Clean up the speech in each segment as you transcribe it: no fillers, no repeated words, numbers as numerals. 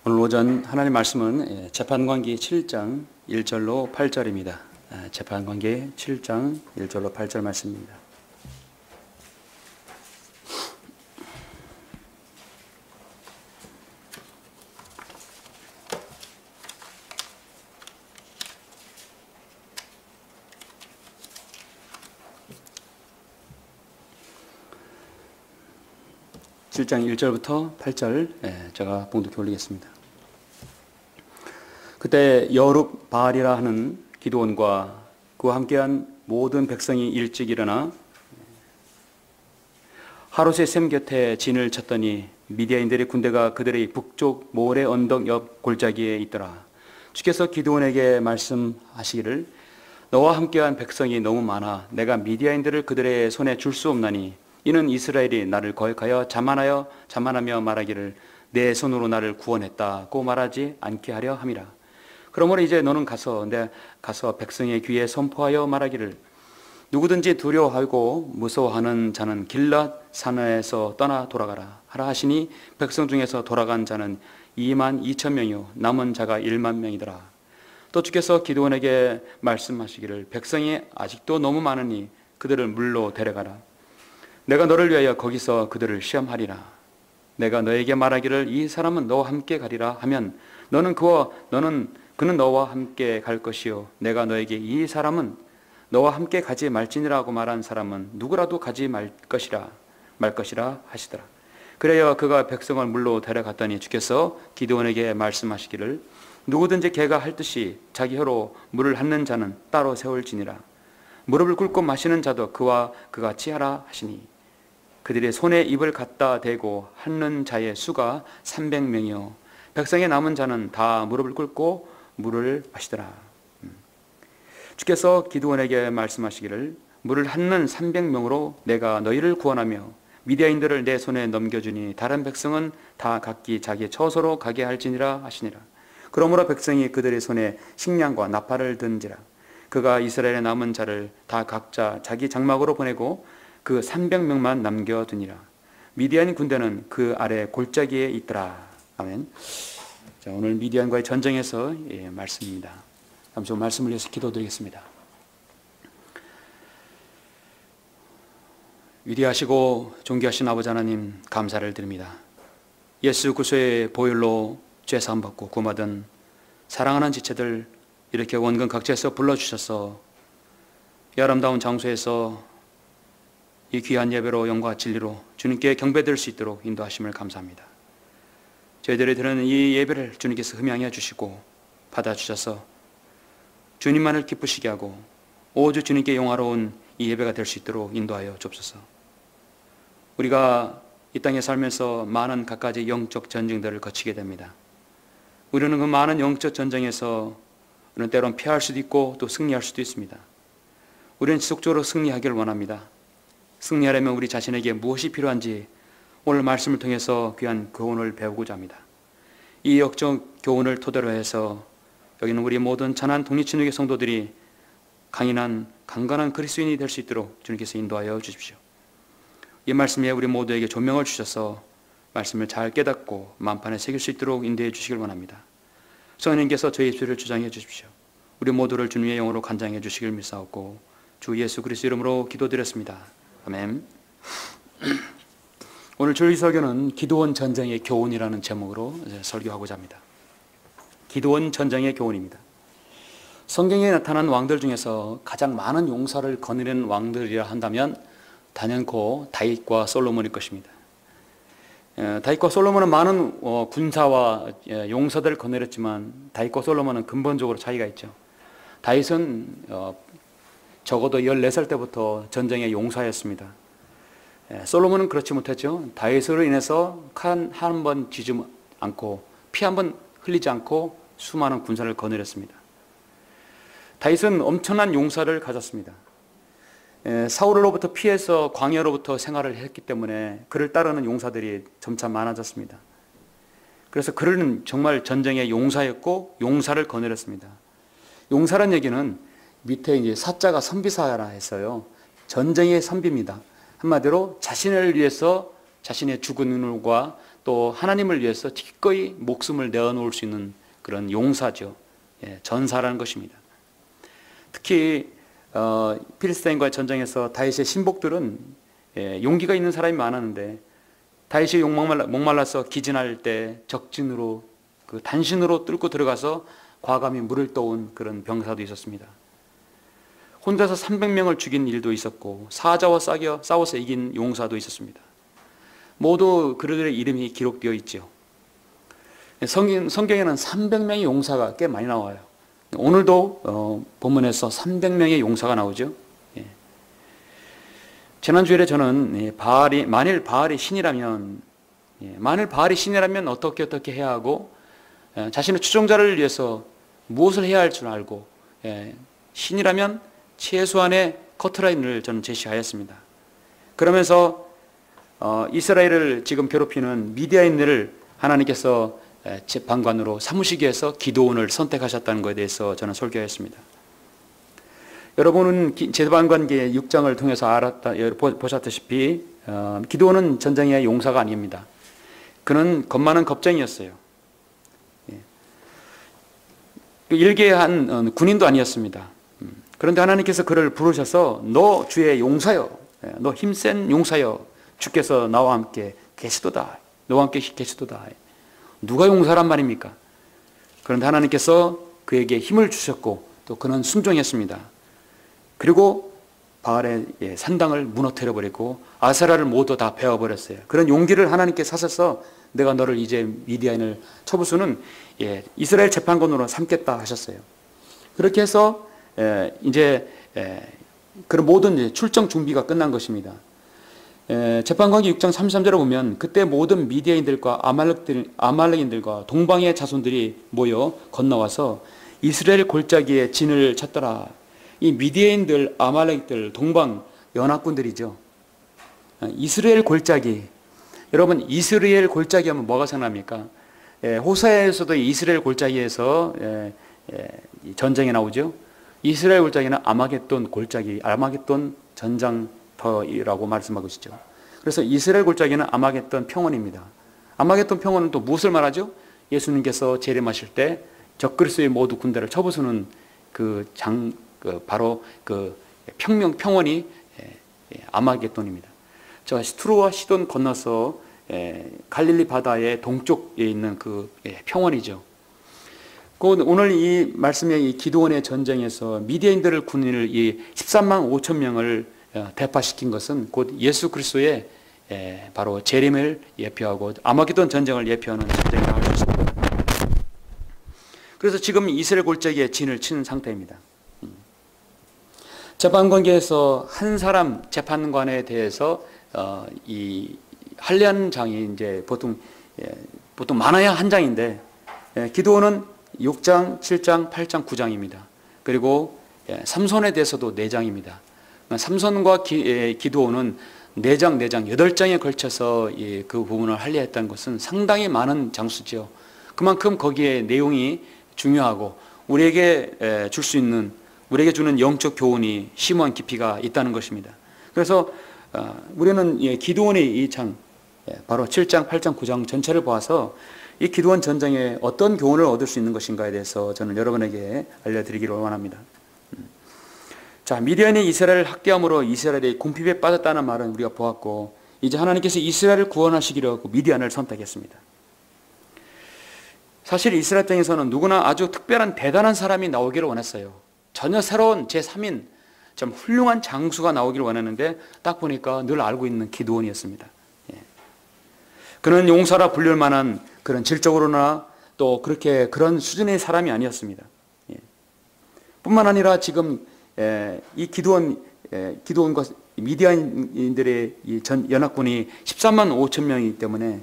오늘 오전 하나님 말씀은 재판관기 7장 1절로 8절입니다. 재판관기 7장 1절로 8절 말씀입니다. 칠 장 1절부터 8절 제가 봉독해 올리겠습니다. 그때 여룹 바알이라 하는 기드온과 그와 함께한 모든 백성이 일찍 일어나 하롯의 샘 곁에 진을 쳤더니 미디안인들의 군대가 그들의 북쪽 모래 언덕 옆 골짜기에 있더라. 주께서 기드온에게 말씀하시기를 너와 함께한 백성이 너무 많아 내가 미디안인들을 그들의 손에 줄 수 없나니 이는 이스라엘이 나를 거역하여 자만하며 말하기를 내 손으로 나를 구원했다고 말하지 않게 하려 함이라. 그러므로 이제 너는 가서 백성의 귀에 선포하여 말하기를 누구든지 두려워하고 무서워하는 자는 길랏 산에서 떠나 돌아가라 하라 하시니 백성 중에서 돌아간 자는 22,000명이요 남은 자가 10,000명이더라. 또 주께서 기드온에게 말씀하시기를 백성이 아직도 너무 많으니 그들을 물로 데려가라. 내가 너를 위하여 거기서 그들을 시험하리라. 내가 너에게 말하기를 이 사람은 너와 함께 가리라 하면 그는 너와 함께 갈 것이요 내가 너에게 이 사람은 너와 함께 가지 말지니라고 말한 사람은 누구라도 가지 말 것이라 하시더라. 그래야 그가 백성을 물로 데려갔더니 주께서 기드온에게 말씀하시기를 누구든지 개가 할 듯이 자기 혀로 물을 핥는 자는 따로 세울지니라. 무릎을 꿇고 마시는 자도 그와 그같이 하라 하시니 그들의 손에 입을 갖다 대고 핥는 자의 수가 300명이요 백성의 남은 자는 다 무릎을 꿇고 물을 마시더라. 주께서 기드온에게 말씀하시기를 물을 핥는 300명으로 내가 너희를 구원하며 미디안인들을 내 손에 넘겨주니 다른 백성은 다 각기 자기 처소로 가게 할지니라 하시니라. 그러므로 백성이 그들의 손에 식량과 나팔을 든지라. 그가 이스라엘의 남은 자를 다 각자 자기 장막으로 보내고 그 300명만 남겨두니라. 미디안 군대는 그 아래 골짜기에 있더라. 아멘. 자, 오늘 미디안과의 전쟁에서 말씀입니다. 잠시 후 말씀을 위해서 기도드리겠습니다. 위대하시고 존귀하신 아버지 하나님 감사를 드립니다. 예수 그리스도의 보혈로 죄 사함 받고 구원받은 사랑하는 지체들 이렇게 원근 각지에서 불러주셔서 이 아름다운 장소에서 이 귀한 예배로 영과 진리로 주님께 경배될 수 있도록 인도하심을 감사합니다. 저희들이 드리는 이 예배를 주님께서 흠양해 주시고 받아주셔서 주님만을 기쁘시게 하고 오직 주님께 영화로운 이 예배가 될 수 있도록 인도하여 주옵소서. 우리가 이 땅에 살면서 많은 갖가지 영적 전쟁들을 거치게 됩니다. 우리는 그 많은 영적 전쟁에서 우리는 때론 피할 수도 있고 또 승리할 수도 있습니다. 우리는 지속적으로 승리하기를 원합니다. 승리하려면 우리 자신에게 무엇이 필요한지 오늘 말씀을 통해서 귀한 교훈을 배우고자 합니다. 이 역적 교훈을 토대로 해서 여기는 우리 모든 천한 독립진흥의 성도들이 강건한 그리스도인이 될 수 있도록 주님께서 인도하여 주십시오. 이 말씀에 우리 모두에게 조명을 주셔서 말씀을 잘 깨닫고 만판에 새길 수 있도록 인도해 주시길 원합니다. 성령님께서 저희 입술을 주장해 주십시오. 우리 모두를 주님의 영으로 간장해 주시길 믿사옵고 주 예수 그리스도 이름으로 기도드렸습니다. 아멘. 오늘 주일 설교는 기드온 전쟁의 교훈이라는 제목으로 설교하고자 합니다. 기드온 전쟁의 교훈입니다. 성경에 나타난 왕들 중에서 가장 많은 용사를 거느리는 왕들이라 한다면 단연코 다윗과 솔로몬일 것입니다. 다윗과 솔로몬은 많은 군사와 용사들을 거느렸지만 다윗과 솔로몬은 근본적으로 차이가 있죠. 다윗은 적어도 14살 때부터 전쟁의 용사였습니다. 솔로몬은 그렇지 못했죠. 다윗으로 인해서 칼 한 번 쥐지 않고 피 한 번 흘리지 않고 수많은 군사를 거느렸습니다. 다윗은 엄청난 용사를 가졌습니다. 사울로부터 피해서 광야로부터 생활을 했기 때문에 그를 따르는 용사들이 점차 많아졌습니다. 그래서 그는 정말 전쟁의 용사였고 용사를 거느렸습니다. 용사란 얘기는 밑에 이제 사자가 선비사라 했어요. 전쟁의 선비입니다. 한마디로 자신을 위해서 자신의 죽은 눈과 또 하나님을 위해서 기꺼이 목숨을 내어놓을 수 있는 그런 용사죠. 전사라는 것입니다. 특히 필리스타인과의 전쟁에서 다윗의 신복들은 용기가 있는 사람이 많았는데 다윗이 목말라서 기진할 때 적진으로 그 단신으로 뚫고 들어가서 과감히 물을 떠온 그런 병사도 있었습니다. 혼자서 300명을 죽인 일도 있었고 사자와 싸워서 이긴 용사도 있었습니다. 모두 그들의 이름이 기록되어 있죠. 성경에는 300명의 용사가 꽤 많이 나와요. 오늘도 본문에서 300명의 용사가 나오죠. 지난주에 저는 만일 바알이 신이라면 어떻게 해야 하고 자신의 추종자를 위해서 무엇을 해야 할 줄 알고 신이라면 최소한의 커트라인을 저는 제시하였습니다. 그러면서 이스라엘을 지금 괴롭히는 미디안인들을 하나님께서 재판관으로 삼으시기 위해서 기드온을 선택하셨다는 것에 대해서 저는 설교했습니다. 여러분은 재판관기의 6장을 통해서 보셨다시피 기드온은 전쟁의 용사가 아닙니다. 그는 겁 많은 겁쟁이였어요. 일개한 군인도 아니었습니다. 그런데 하나님께서 그를 부르셔서 너 주의 용사여, 너 힘센 용사여, 주께서 나와 함께 계시도다. 너와 함께 계시도다. 누가 용사란 말입니까? 그런데 하나님께서 그에게 힘을 주셨고 또 그는 순종했습니다. 그리고 바알의 산당을 무너뜨려 버리고 아세라를 모두 다 베어버렸어요. 그런 용기를 하나님께 사셔서 내가 너를 이제 미디안을 쳐부수는 이스라엘 재판관으로 삼겠다 하셨어요. 그렇게 해서 이제 그런 모든 출정 준비가 끝난 것입니다. 재판관기 6장 33절에 보면 그때 모든 미디안인들과 아말렉인들과 동방의 자손들이 모여 건너와서 이스라엘 골짜기에 진을 쳤더라. 이 미디안인들, 아말렉들, 동방 연합군들이죠. 이스라엘 골짜기. 여러분 이스라엘 골짜기 하면 뭐가 생각납니까? 호세아에서도 이스라엘 골짜기에서 전쟁이 나오죠. 이스라엘 골짜기는 아마겟돈 골짜기, 아마겟돈 전장터라고 말씀하고 있죠. 그래서 이스라엘 골짜기는 아마겟돈 평원입니다. 아마겟돈 평원은 또 무엇을 말하죠? 예수님께서 재림하실 때 적그리스도의 모두 군대를 쳐부수는 바로 그 평원이 아마겟돈입니다. 저 스트로와 시돈 건너서 갈릴리 바다의 동쪽에 있는 그 평원이죠. 오늘 이 말씀의 이 기드온의 전쟁에서 미디안인들을 군인을 이 13만 5천 명을 대파시킨 것은 곧 예수 그리스도의 바로 재림을 예표하고 아마겟돈 전쟁을 예표하는 전쟁이라고 할 수 있습니다. 그래서 지금 이스라엘 골짜기에 진을 친 상태입니다. 재판관계에서 한 사람 재판관에 대해서 이 할례한 장이 이제 보통 많아야 한 장인데 기드온은 6장, 7장, 8장, 9장입니다. 그리고 삼손에 대해서도 4장입니다. 삼손과 기드온은 4장, 8장에 걸쳐서 그 부분을 할례했다는 것은 상당히 많은 장수죠. 그만큼 거기에 내용이 중요하고 우리에게 줄 수 있는, 우리에게 주는 영적 교훈이 심오한 깊이가 있다는 것입니다. 그래서 우리는 기드온의 이 장, 바로 7장, 8장, 9장 전체를 보아서 이 기드온 전쟁에 어떤 교훈을 얻을 수 있는 것인가에 대해서 저는 여러분에게 알려드리기를 원합니다. 자, 미디안이 이스라엘을 학대함으로 이스라엘이 궁핍에 빠졌다는 말은 우리가 보았고, 이제 하나님께서 이스라엘을 구원하시기로 하고 미디안을 선택했습니다. 사실 이스라엘 땅에서는 누구나 아주 특별한 대단한 사람이 나오기를 원했어요. 전혀 새로운 제3인 좀 훌륭한 장수가 나오기를 원했는데 딱 보니까 늘 알고 있는 기드온이었습니다. 그는 용사라 불릴 만한 그런 질적으로나 또 그런 수준의 사람이 아니었습니다. 뿐만 아니라 지금 이 기드온과 미디안인들의 이 전 연합군이 13만 5천 명이기 때문에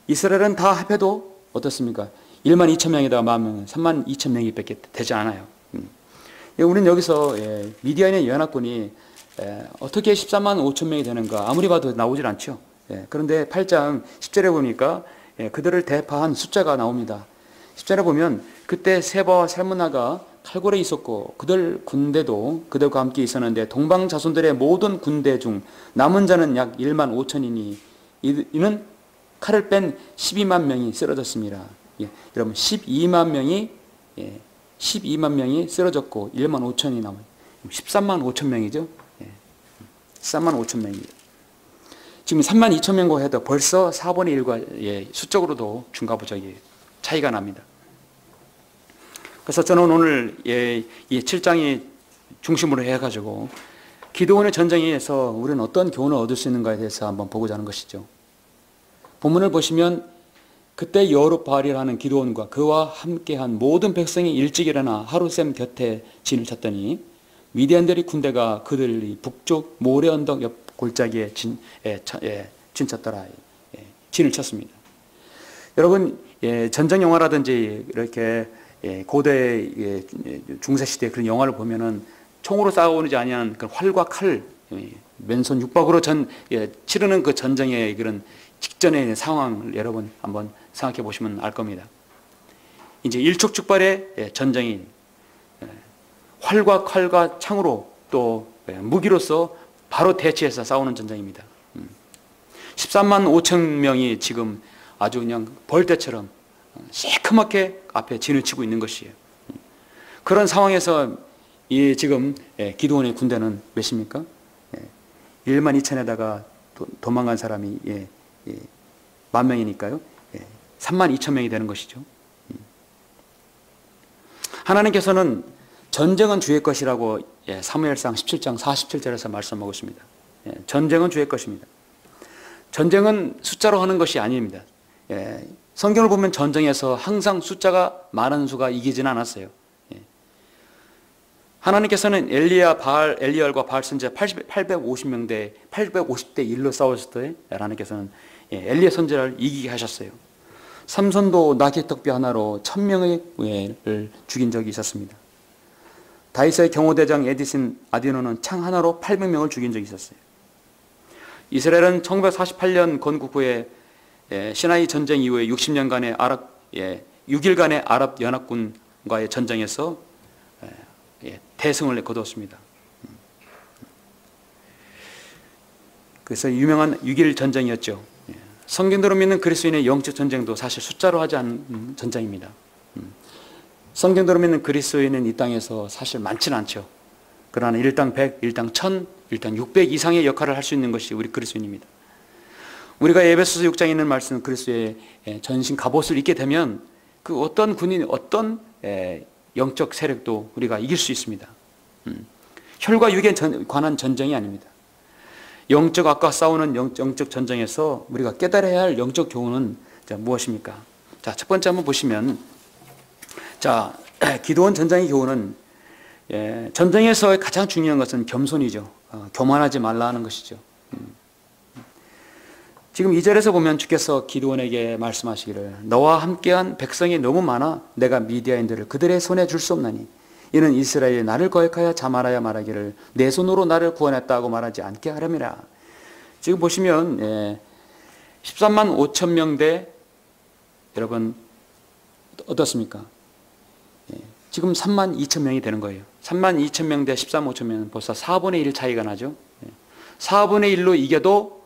이스라엘은 다 합해도 어떻습니까? 1만 2천 명에다가 3만 2천 명이 밖에 되지 않아요. 우리는 여기서 미디안의 연합군이 어떻게 13만 5천 명이 되는가 아무리 봐도 나오질 않죠. 그런데 8장 10절에 보니까 그들을 대파한 숫자가 나옵니다. 10절에 보면 그때 세바와 살무나가 칼골에 있었고 그들 군대도 그들과 함께 있었는데 동방 자손들의 모든 군대 중 남은 자는 약 1만 5천이니 이는 칼을 뺀 12만 명이 쓰러졌습니다. 예, 여러분 12만 명이 12만 명이 쓰러졌고 1만 5천이 남아요. 13만 5천 명이죠. 13만 5천 명입니다. 지금 3만 2천 명과 해도 벌써 4분의 1과 수적으로도 중과부적이 차이가 납니다. 그래서 저는 오늘 이 7장이 중심으로 해가지고 기드온의 전쟁에서 우리는 어떤 교훈을 얻을 수 있는가에 대해서 한번 보고자 하는 것이죠. 본문을 보시면 그때 여룹바알이라는 기드온과 그와 함께한 모든 백성이 일찍 일어나 하루셈 곁에 진을 쳤더니 미디안들의 군대가 그들이 북쪽 모래 언덕 옆 골짜기에 진쳤더라. 진을 쳤습니다. 여러분 전쟁 영화라든지 이렇게 고대 중세시대 그런 영화를 보면은 총으로 싸우지 아니한 그 활과 칼, 맨손 육박으로 치르는 그 전쟁의 그런 직전의 있는 상황을 여러분 한번 생각해 보시면 알 겁니다. 이제 일촉즉발의 전쟁이 활과 칼과 창으로 또 무기로서 바로 대치해서 싸우는 전쟁입니다. 13만 5천 명이 지금 아주 그냥 벌떼처럼 새카맣게 앞에 진을 치고 있는 것이에요. 그런 상황에서 이 지금 기드온의 군대는 몇입니까? 1만 2천에다가 도망간 사람이 10,000명이니까요. 3만 2천 명이 되는 것이죠. 하나님께서는 전쟁은 주의 것이라고 사무엘상 17장 47절에서 말씀하고 있습니다. 전쟁은 주의 것입니다. 전쟁은 숫자로 하는 것이 아닙니다. 성경을 보면 전쟁에서 항상 숫자가 많은 수가 이기지는 않았어요. 하나님께서는 엘리엘과 바알 선지자 850명대 850대 1로 싸웠을 때 하나님께서는 엘리야 선지자를 이기게 하셨어요. 삼손도 나귀떡뼈 하나로 1000명을 죽인 적이 있었습니다. 다윗의 경호대장 에디슨 아디노는 창 하나로 800명을 죽인 적이 있었어요. 이스라엘은 1948년 건국 후에 시나이 전쟁 이후에 60년간의 6일간의 아랍 연합군과의 전쟁에서 대승을 거두었습니다. 그래서 유명한 6.1 전쟁이었죠. 성경대로 믿는 그리스도인의 영적 전쟁도 사실 숫자로 하지 않은 전쟁입니다. 성경대로 믿는 그리스도인은 이 땅에서 사실 많지는 않죠. 그러나 1당 100, 1당 1000, 1당 600 이상의 역할을 할 수 있는 것이 우리 그리스도인입니다. 우리가 에베소서 6장에 있는 말씀 그리스도의 전신 갑옷을 입게 되면 그 어떤 군인, 어떤 영적 세력도 우리가 이길 수 있습니다. 혈과 육에 관한 전쟁이 아닙니다. 영적 악과 싸우는 영적 전쟁에서 우리가 깨달아야 할 영적 교훈은 무엇입니까? 자, 첫 번째 한번 보시면 기드온 전쟁의 교훈은 전쟁에서 가장 중요한 것은 겸손이죠. 교만하지 말라 하는 것이죠. 지금 2절에서 보면 주께서 기드온에게 말씀하시기를 너와 함께한 백성이 너무 많아 내가 미디아인들을 그들의 손에 줄 수 없나니 이는 이스라엘이 나를 거역하여 자말하여 말하기를 내 손으로 나를 구원했다고 말하지 않게 하렴이라. 지금 보시면 13만 5천 명대 여러분 어떻습니까? 지금 3만 2천 명이 되는 거예요. 3만 2천 명 대 13만 5천 명은 벌써 4분의 1 차이가 나죠. 4분의 1로 이겨도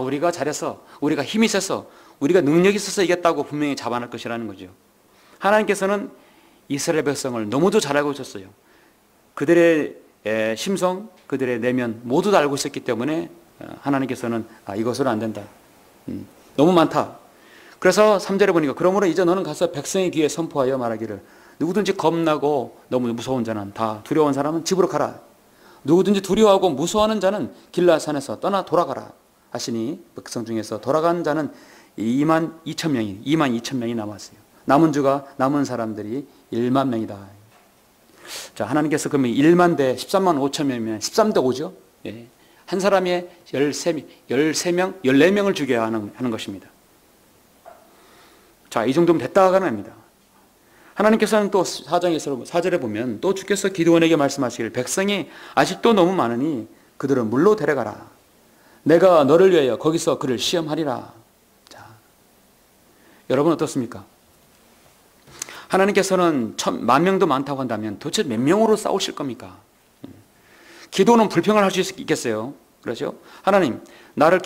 우리가 잘해서 우리가 힘이 세서 우리가 능력이 있어서 이겼다고 분명히 잡아낼 것이라는 거죠. 하나님께서는 이스라엘 백성을 너무도 잘 알고 있었어요. 그들의 심성, 그들의 내면 모두 다 알고 있었기 때문에 하나님께서는 이것은 안 된다. 너무 많다. 그래서 3절에 보니까 그러므로 이제 너는 가서 백성의 귀에 선포하여 말하기를 누구든지 겁나고 너무 무서운 자는 다 두려운 사람은 집으로 가라. 누구든지 두려워하고 무서워하는 자는 길라산에서 떠나 돌아가라 하시니 백성 중에서 돌아간 자는 2만 2천 명이 남았어요. 남은 사람들이 1만 명이다. 자, 하나님께서 그러면 1만 대 13만 5천 명이면 13대 5죠. 한 사람의 13명, 14명을 죽여야 하는 것입니다. 자, 이 정도면 됐다가 합니다. 하나님께서는 또 4절에 보면 또 주께서 기드온에게 말씀하시기를 백성이 아직도 너무 많으니 그들은 물로 데려가라. 내가 너를 위하여 거기서 그를 시험하리라. 자, 여러분 어떻습니까? 하나님께서는 10,000명도 많다고 한다면 도대체 몇 명으로 싸우실 겁니까? 기도는 불평을 할 수 있겠어요. 그렇죠? 하나님, 나를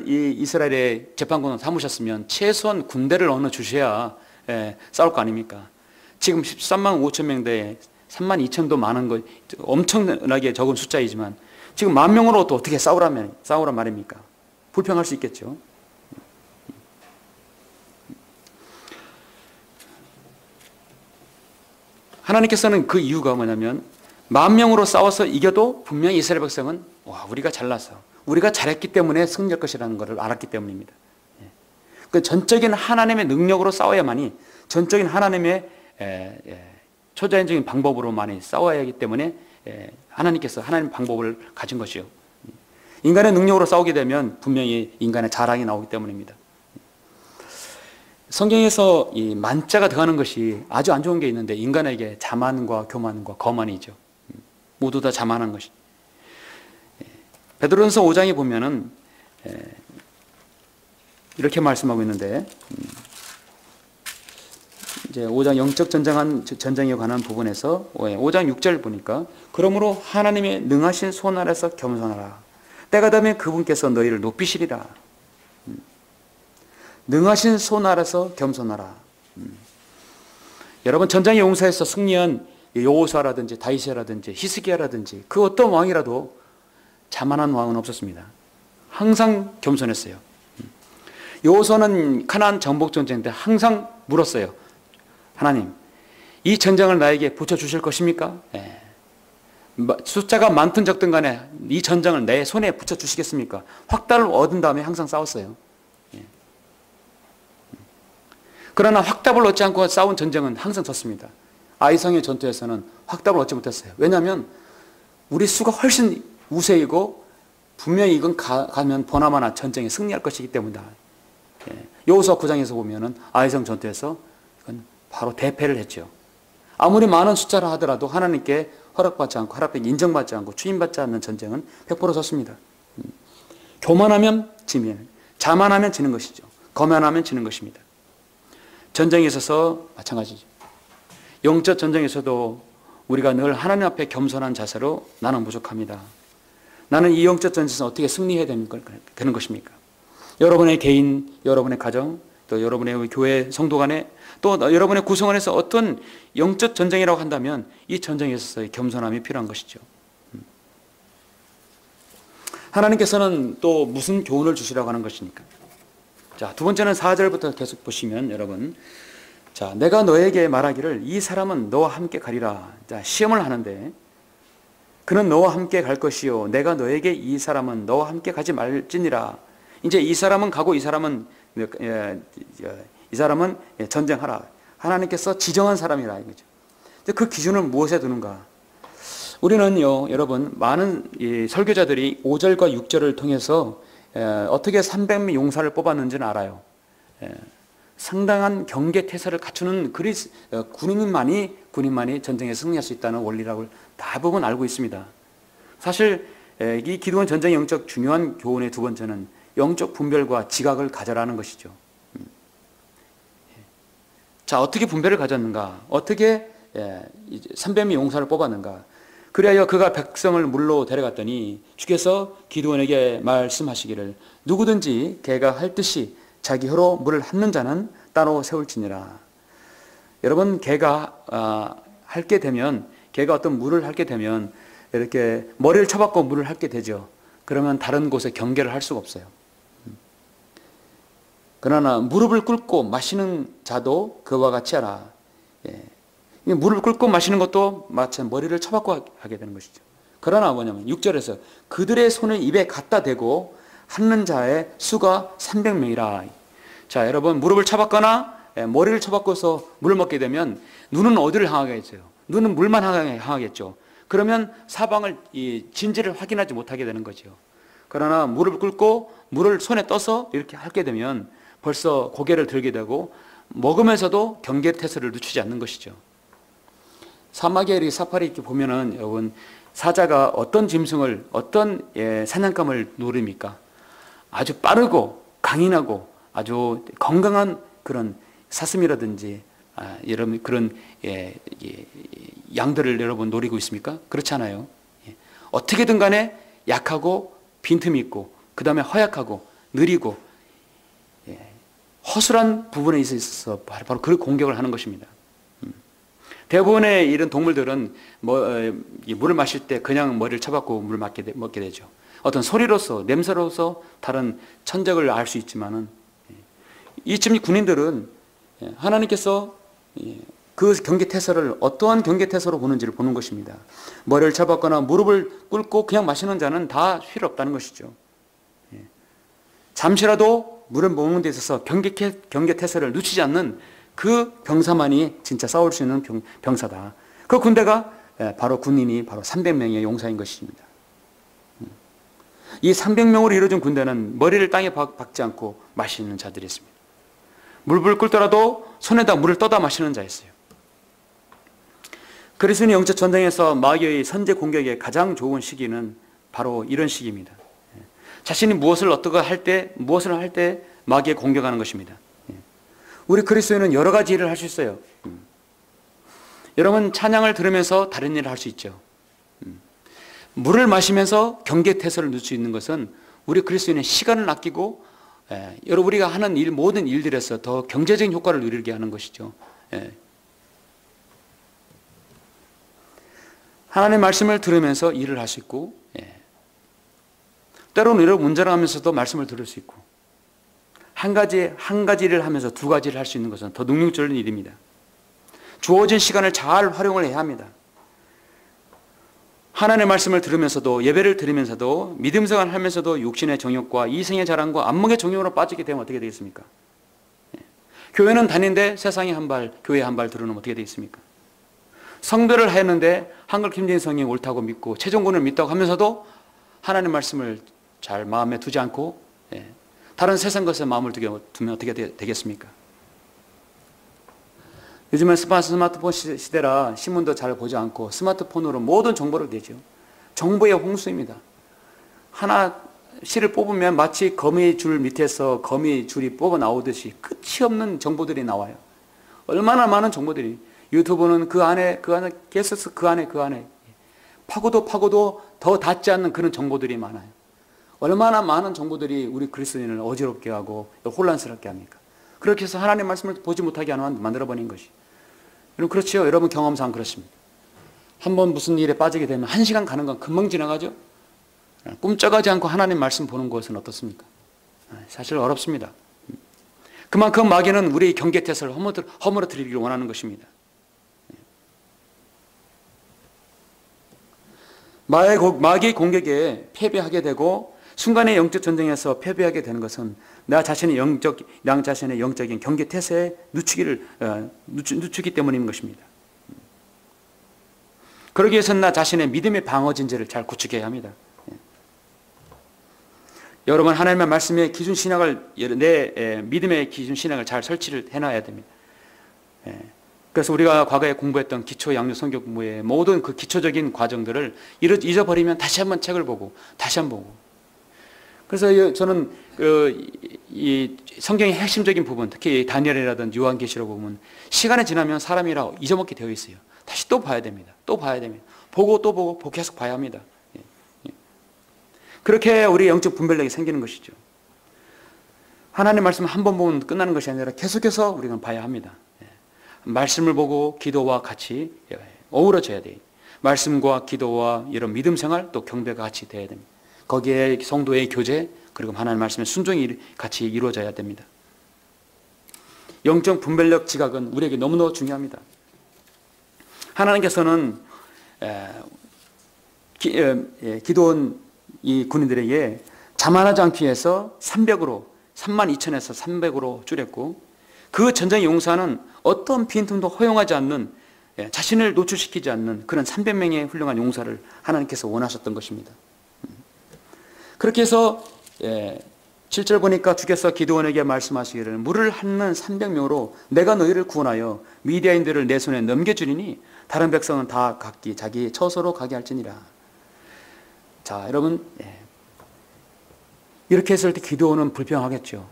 이 이스라엘의 재판관으로 삼으셨으면 최소한 군대를 어느 주셔야 싸울 거 아닙니까? 지금 13만 5천 명대에 3만 2천도 많은 거 엄청나게 적은 숫자이지만 지금 1만 명으로 또 어떻게 싸우란 말입니까? 불평할 수 있겠죠. 하나님께서는 그 이유가 뭐냐면 10,000명으로 싸워서 이겨도 분명히 이스라엘 백성은 우리가 잘났어, 우리가 잘했기 때문에 승리할 것이라는 것을 알았기 때문입니다. 그 전적인 하나님의 능력으로 싸워야만이, 전적인 하나님의 초자연적인 방법으로만이 싸워야 하기 때문에 하나님께서 하나님 방법을 가진 것이요. 인간의 능력으로 싸우게 되면 분명히 인간의 자랑이 나오기 때문입니다. 성경에서 이 만자가 들어가는 것이 아주 안 좋은 게 있는데 인간에게 자만과 교만과 거만이죠. 모두 다 자만한 것이. 베드로전서 5장에 보면은 이렇게 말씀하고 있는데, 이제 5장 영적 전쟁에 관한 부분에서 5장 6절 보니까, 그러므로 하나님의 능하신 손 아래서 겸손하라. 때가 되면 그분께서 너희를 높이시리라. 능하신 손 아래서 겸손하라. 여러분, 전장의 용사에서 승리한 여호수아라든지 다윗이라든지 히스기야라든지 그 어떤 왕이라도 자만한 왕은 없었습니다. 항상 겸손했어요. 여호수아는 가나안 정복 전쟁 때 항상 물었어요. 하나님, 이 전쟁을 나에게 붙여주실 것입니까? 숫자가 많든 적든 간에 이 전쟁을 내 손에 붙여주시겠습니까? 확답을 얻은 다음에 항상 싸웠어요. 그러나 확답을 얻지 않고 싸운 전쟁은 항상 졌습니다. 아이성의 전투에서는 확답을 얻지 못했어요. 왜냐하면 우리 수가 훨씬 우세이고 분명히 이건 가면 보나마나 전쟁에 승리할 것이기 때문이다. 여호수아 9장에서 보면은 아이성 전투에서 이건 바로 대패를 했죠. 아무리 많은 숫자라 하더라도 하나님께 허락받지 않고, 하나님께 인정받지 않고 추임받지 않는 전쟁은 100% 졌습니다. 교만하면 지면, 자만하면 지는 것이죠. 거만하면 지는 것입니다. 전쟁에 있어서 마찬가지죠. 영적 전쟁에서도 우리가 늘 하나님 앞에 겸손한 자세로 나는 부족합니다. 나는 이 영적 전쟁에서 어떻게 승리해야 되는 것입니까? 여러분의 개인, 여러분의 가정, 또 여러분의 교회 성도 간에, 또 여러분의 구성 안에서 어떤 영적 전쟁이라고 한다면 이 전쟁에 있어서의 겸손함이 필요한 것이죠. 하나님께서는 또 무슨 교훈을 주시라고 하는 것입니까? 자, 두 번째는 4절부터 계속 보시면 여러분, 자, 내가 너에게 말하기를 이 사람은 너와 함께 가리라. 자, 시험을 하는데 그는 너와 함께 갈 것이요 내가 너에게 이 사람은 너와 함께 가지 말지니라. 이제 이 사람은 가고 이 사람은 전쟁하라. 하나님께서 지정한 사람이라 이거죠. 그 기준을 무엇에 두는가? 우리는요, 여러분, 많은 설교자들이 5절과 6절을 통해서 어떻게 300명 용사를 뽑았는지는 알아요. 상당한 경계 태세를 갖추는 군인만이 전쟁에 승리할 수 있다는 원리라고 대부분 알고 있습니다. 사실 이 기도원 전쟁의 영적 중요한 교훈의 두 번째는 영적 분별과 지각을 가져라는 것이죠. 자, 어떻게 분별을 가졌는가? 어떻게 300명 용사를 뽑았는가? 그리하여 그가 백성을 물로 데려갔더니 주께서 기드온에게 말씀하시기를 누구든지 걔가 할 듯이 자기 혀로 물을 핥는 자는 따로 세울지니라. 여러분, 걔가 핥게 되면, 걔가 어떤 물을 핥게 되면 이렇게 머리를 쳐박고 물을 핥게 되죠. 그러면 다른 곳에 경계를 할 수가 없어요. 그러나 무릎을 꿇고 마시는 자도 그와 같이 하라. 무릎을 꿇고 마시는 것도 마치 머리를 쳐박고 하게 되는 것이죠. 그러나 뭐냐면 6절에서 그들의 손을 입에 갖다 대고 핥는 자의 수가 300명이라. 자, 여러분, 무릎을 쳐박거나 머리를 쳐박고서 물을 먹게 되면 눈은 어디를 향하겠어요? 눈은 물만 향하겠죠. 그러면 사방을 진지를 확인하지 못하게 되는 거죠. 그러나 무릎을 꿇고 물을 손에 떠서 이렇게 핥게 되면 벌써 고개를 들게 되고 먹으면서도 경계 태세를 늦추지 않는 것이죠. 사마리아 사파리 이렇게 보면은 여러분, 사자가 어떤 짐승을, 어떤 사냥감을 누릅니까? 아주 빠르고 강인하고 아주 건강한 그런 사슴이라든지 여러분 그런 양들을 여러분 노리고 있습니까? 그렇지 않아요. 어떻게든 간에 약하고 빈틈이 있고 그 다음에 허약하고 느리고 허술한 부분에 있어서 바로 그 공격을 하는 것입니다. 대부분의 이런 동물들은 물을 마실 때 그냥 머리를 쳐박고 물을 먹게 되죠. 어떤 소리로서 냄새로서 다른 천적을 알 수 있지만은 이쯤 군인들은 하나님께서 그 경계태세를 어떠한 경계태세로 보는지를 보는 것입니다. 머리를 쳐박거나 무릎을 꿇고 그냥 마시는 자는 다 필요 없다는 것이죠. 잠시라도 물을 먹는 데 있어서 경계태세를 늦추지 않는 그 병사만이 진짜 싸울 수 있는 병사다. 그 군대가 바로 군인이 바로 300명의 용사인 것입니다. 이 300명으로 이루어진 군대는 머리를 땅에 박지 않고 마시는 자들이었습니다. 물불 끓더라도 손에다 물을 떠다 마시는 자였어요. 그리스도인의 영적 전쟁에서 마귀의 선제 공격의 가장 좋은 시기는 바로 이런 시기입니다. 자신이 무엇을 할 때 마귀에 공격하는 것입니다. 우리 그리스도인은 여러 가지 일을 할 수 있어요. 여러분 찬양을 들으면서 다른 일을 할 수 있죠. 물을 마시면서 경계태세를 넣을 수 있는 것은 우리 그리스도인의 시간을 아끼고 우리가 하는 모든 일들에서 더 경제적인 효과를 누리게 하는 것이죠. 하나님의 말씀을 들으면서 일을 할 수 있고 때로는 이런 운전을 하면서도 말씀을 들을 수 있고 한 가지 일을 하면서 두 가지를 할 수 있는 것은 더 능력적인 일입니다. 주어진 시간을 잘 활용을 해야 합니다. 하나님의 말씀을 들으면서도 예배를 드리면서도 믿음 생활을 하면서도 육신의 정욕과 이생의 자랑과 안목의 정욕으로 빠지게 되면 어떻게 되겠습니까? 교회는 다니는데 세상에 한 발, 교회에 한 발 들어오면 어떻게 되겠습니까? 성별을 했는데 한글 김진희 성령이 옳다고 믿고 최종군을 믿다고 하면서도 하나님의 말씀을 잘 마음에 두지 않고 다른 세상 것에 마음을 두면 어떻게 되겠습니까? 요즘은 스마트폰 시대라 신문도 잘 보지 않고 스마트폰으로 모든 정보를 내죠. 정보의 홍수입니다. 하나 실을 뽑으면 마치 거미줄 밑에서 거미줄이 뽑아 나오듯이 끝이 없는 정보들이 나와요. 얼마나 많은 정보들이. 유튜브는 그 안에 계속 그 안에 파고도 더 닿지 않는 그런 정보들이 많아요. 얼마나 많은 정보들이 우리 그리스도인을 어지럽게 하고 혼란스럽게 합니까? 그렇게 해서 하나님의 말씀을 보지 못하게 만들어버린 것이. 여러분 그렇지요? 여러분 경험상 그렇습니다. 한번 무슨 일에 빠지게 되면 1시간 가는 건 금방 지나가죠? 꿈쩍하지 않고 하나님 말씀 보는 것은 어떻습니까? 사실 어렵습니다. 그만큼 마귀는 우리의 경계태세를 허물어뜨리기를 원하는 것입니다. 마귀의 공격에 패배하게 되고 순간의 영적 전쟁에서 패배하게 되는 것은 나 자신의 영적인 경계태세에 늦추기 때문인 것입니다. 그러기 위해서는 나 자신의 믿음의 방어진제를 잘 구축해야 합니다. 여러분 하나님의 말씀의 기준신학을 내 믿음의 기준신학을 잘 설치를 해놔야 됩니다. 그래서 우리가 과거에 공부했던 기초 양육 성경 공부의 모든 그 기초적인 과정들을 잊어버리면 다시 한번 책을 보고 다시 한번 보고. 그래서 저는 이 성경의 핵심적인 부분, 특히 다니엘이라든지 요한계시록 보면 시간이 지나면 사람이라 잊어먹게 되어 있어요. 다시 또 봐야 됩니다. 또 봐야 됩니다. 보고 또 보고 계속 봐야 합니다. 그렇게 우리 영적 분별력이 생기는 것이죠. 하나님의 말씀 한 번 보면 끝나는 것이 아니라 계속해서 우리가 봐야 합니다. 말씀을 보고 기도와 같이 어우러져야 돼요. 말씀과 기도와 이런 믿음 생활 또 경배가 같이 돼야 됩니다. 거기에 성도의 교제 그리고 하나님의 말씀의 순종이 같이 이루어져야 됩니다. 영적 분별력 지각은 우리에게 너무너무 중요합니다. 하나님께서는 기도원 이 군인들에게 자만하지 않기 위해서 300으로 32,000에서 300으로 줄였고 그 전쟁의 용사는 어떤 빈틈도 허용하지 않는 자신을 노출시키지 않는 그런 300명의 훌륭한 용사를 하나님께서 원하셨던 것입니다. 그렇게 해서 7절 보니까 주께서 기드온에게 말씀하시기를 물을 핥는 300명으로 내가 너희를 구원하여 미디아인들을 내 손에 넘겨주리니 다른 백성은 다 각기 자기 처소로 가게 할지니라. 자 여러분 이렇게 했을 때 기드온은 불평하겠죠.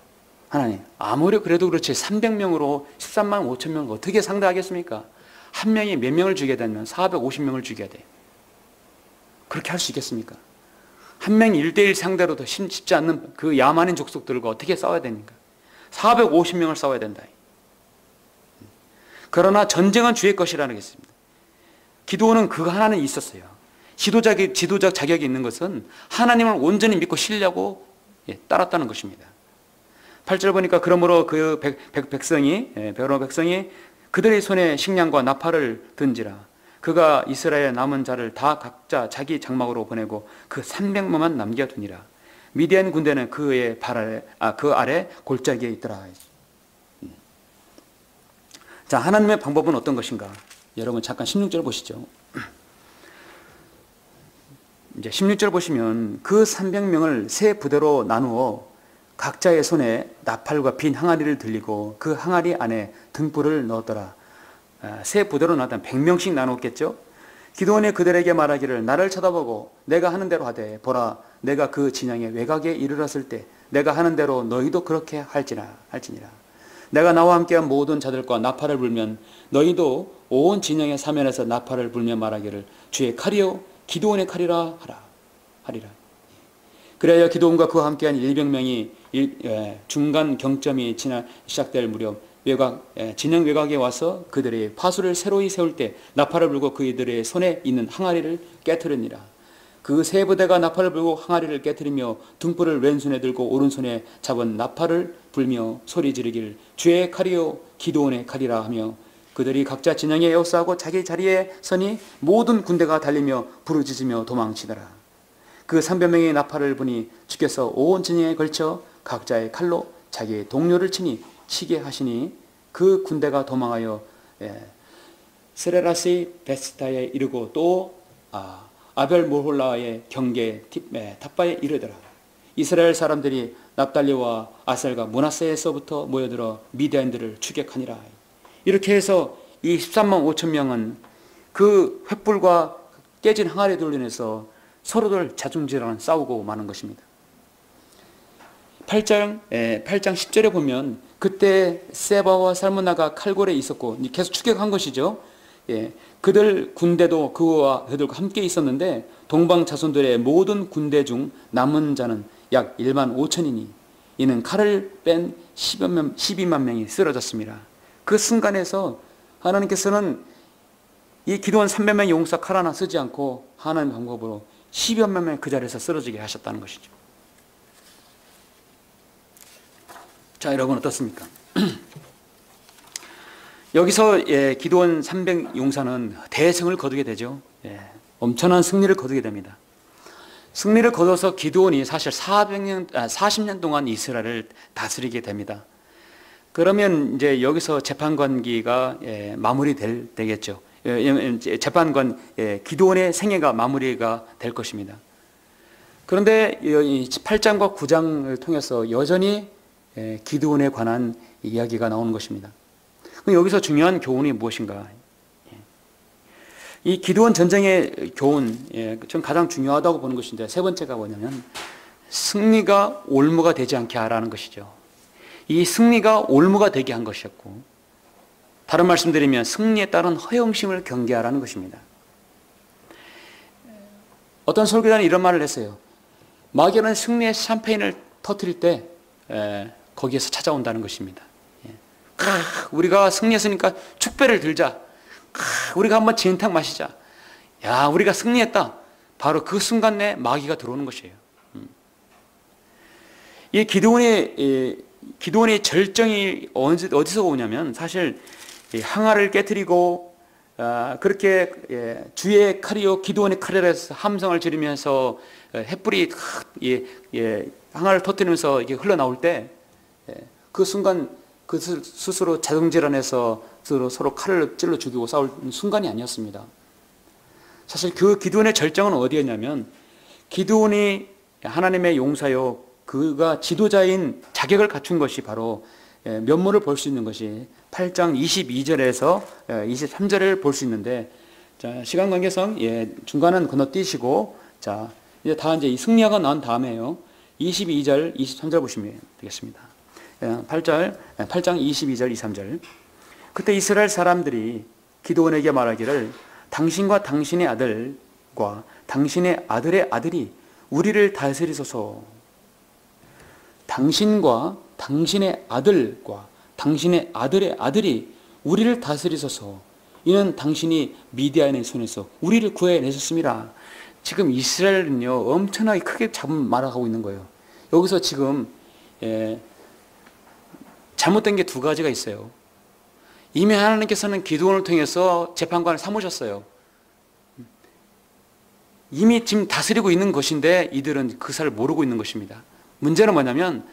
하나님 아무리 그래도 그렇지 300명으로 13만 5천 명을 어떻게 상대하겠습니까? 한 명이 몇 명을 죽여야 되면 450명을 죽여야 돼. 그렇게 할 수 있겠습니까? 한 명 1대1 상대로도 쉽지 않는 그 야만인 족속들과 어떻게 싸워야 됩니까? 450명을 싸워야 된다. 그러나 전쟁은 주의 것이라는 게 있습니다. 기드온은 그거 하나는 있었어요. 지도적 자격이 있는 것은 하나님을 온전히 믿고 신뢰하고 따랐다는 것입니다. 8절 보니까 그러므로 그 백성이 그들의 손에 식량과 나팔을 든지라 그가 이스라엘 남은 자를 다 각자 자기 장막으로 보내고 그 300명만 남겨두니라. 미디안 군대는 그 아래 골짜기에 있더라. 자, 하나님의 방법은 어떤 것인가? 여러분 잠깐 16절 보시죠. 이제 16절 보시면 그 300명을 세 부대로 나누어 각자의 손에 나팔과 빈 항아리를 들리고 그 항아리 안에 등불을 넣었더라. 세 부대로 나누면 100명씩 나눴겠죠. 기드온이 그들에게 말하기를 나를 쳐다보고 내가 하는 대로 하되 보라 내가 그 진영의 외곽에 이르렀을 때 내가 하는 대로 너희도 그렇게 할지니라. 내가 나와 함께한 모든 자들과 나팔을 불면 너희도 온 진영의 사면에서 나팔을 불며 말하기를 주의 칼이요 기드온의 칼이라 하리라. 그래야 기드온과 그와 함께한 200명이 중간 경점이 시작될 무렵 진영 외곽에 와서 그들의 파수를 새로이 세울 때 나팔을 불고 그들의 손에 있는 항아리를 깨트리니라. 그 세 부대가 나팔을 불고 항아리를 깨트리며 등불을 왼손에 들고 오른손에 잡은 나팔을 불며 소리 지르길 주의 칼이요 기드온의 칼이라 하며 그들이 각자 진영에 에워싸고 자기 자리에 서니 모든 군대가 달리며 부르짖으며 도망치더라. 그 300명의 나팔을 부니 주께서 온 진영에 걸쳐 각자의 칼로 자기의 동료를 치게 하시니 그 군대가 도망하여 스레라시 베스타에 이르고 또 아벨 모홀라의 경계 탑바에 이르더라. 이스라엘 사람들이 납달리와 아셀과 므낫세에서부터 모여들어 미디안들을 추격하니라. 이렇게 해서 이 13만 5천 명은 그 횃불과 깨진 항아리 돌로 인해서 서로들 자중질환 싸우고 마는 것입니다. 8장 10절에 보면 그때 세바와 살문나가 칼골에 있었고 계속 추격한 것이죠. 그들 군대도 그와 그들과 함께 있었는데 동방 자손들의 모든 군대 중 남은 자는 약 1만 5천이니 이는 칼을 뺀 12만 명이 쓰러졌습니다. 그 순간에서 하나님께서는 이 기드온 300명의 용사 칼 하나 쓰지 않고 하나님의 방법으로 10여만 명이 그 자리에서 쓰러지게 하셨다는 것이죠. 자, 여러분 어떻습니까? 여기서 기드온 300 용사는 대승을 거두게 되죠. 엄청난 승리를 거두게 됩니다. 승리를 거둬서 기드온이 사실 40년 동안 이스라엘을 다스리게 됩니다. 그러면 이제 여기서 재판관기가 마무리되겠죠. 재판관 기드온의 생애가 마무리가 될 것입니다. 그런데 8장과 9장을 통해서 여전히 기드온에 관한 이야기가 나오는 것입니다. 그럼 여기서 중요한 교훈이 무엇인가? 이 기드온 전쟁의 교훈, 전 가장 중요하다고 보는 것인데 세 번째가 뭐냐면 승리가 올무가 되지 않게 하라는 것이죠. 이 승리가 올무가 되게 한 것이었고 다른 말씀드리면 승리에 따른 허영심을 경계하라는 것입니다. 어떤 설교자는 이런 말을 했어요. 마귀는 승리의 샴페인을 터뜨릴 때 거기에서 찾아온다는 것입니다. 우리가 승리했으니까 축배를 들자. 우리가 한번 진탕 마시자. 야, 우리가 승리했다. 바로 그 순간 내 마귀가 들어오는 것이에요. 이 기드온의 절정이 어디서 오냐면 사실 항아를 깨뜨리고 그렇게 주의 칼이요 기드온의 칼이라 해서 함성을 지르면서 횃불이 항아를 터뜨리면서 이게 흘러나올 때 그 순간 그 스스로 자동질환해서 서로 칼을 찔러 죽이고 싸울 순간이 아니었습니다. 사실 그 기드온의 절정은 어디였냐면 기드온이 하나님의 용사요 그가 지도자인 자격을 갖춘 것이 바로 면모를 볼 수 있는 것이 8장 22절에서 23절을 볼 수 있는데 자, 시간 관계상 중간은 건너뛰시고 자 이제 다 이제 이 승리가 나온 다음에요 22절 23절 보시면 되겠습니다. 8장 22절 23절 그때 이스라엘 사람들이 기드온에게 말하기를 당신과 당신의 아들과 당신의 아들의 아들이 우리를 다스리소서. 당신과 당신의 아들과 당신의 아들의 아들이 우리를 다스리소서. 이는 당신이 미디안의 손에서 우리를 구해내셨습니다. 지금 이스라엘은요, 엄청나게 크게 말하고 있는 거예요. 여기서 지금 잘못된 게 두 가지가 있어요. 이미 하나님께서는 기드온을 통해서 재판관을 삼으셨어요. 이미 지금 다스리고 있는 것인데 이들은 그 사를 모르고 있는 것입니다. 문제는 뭐냐면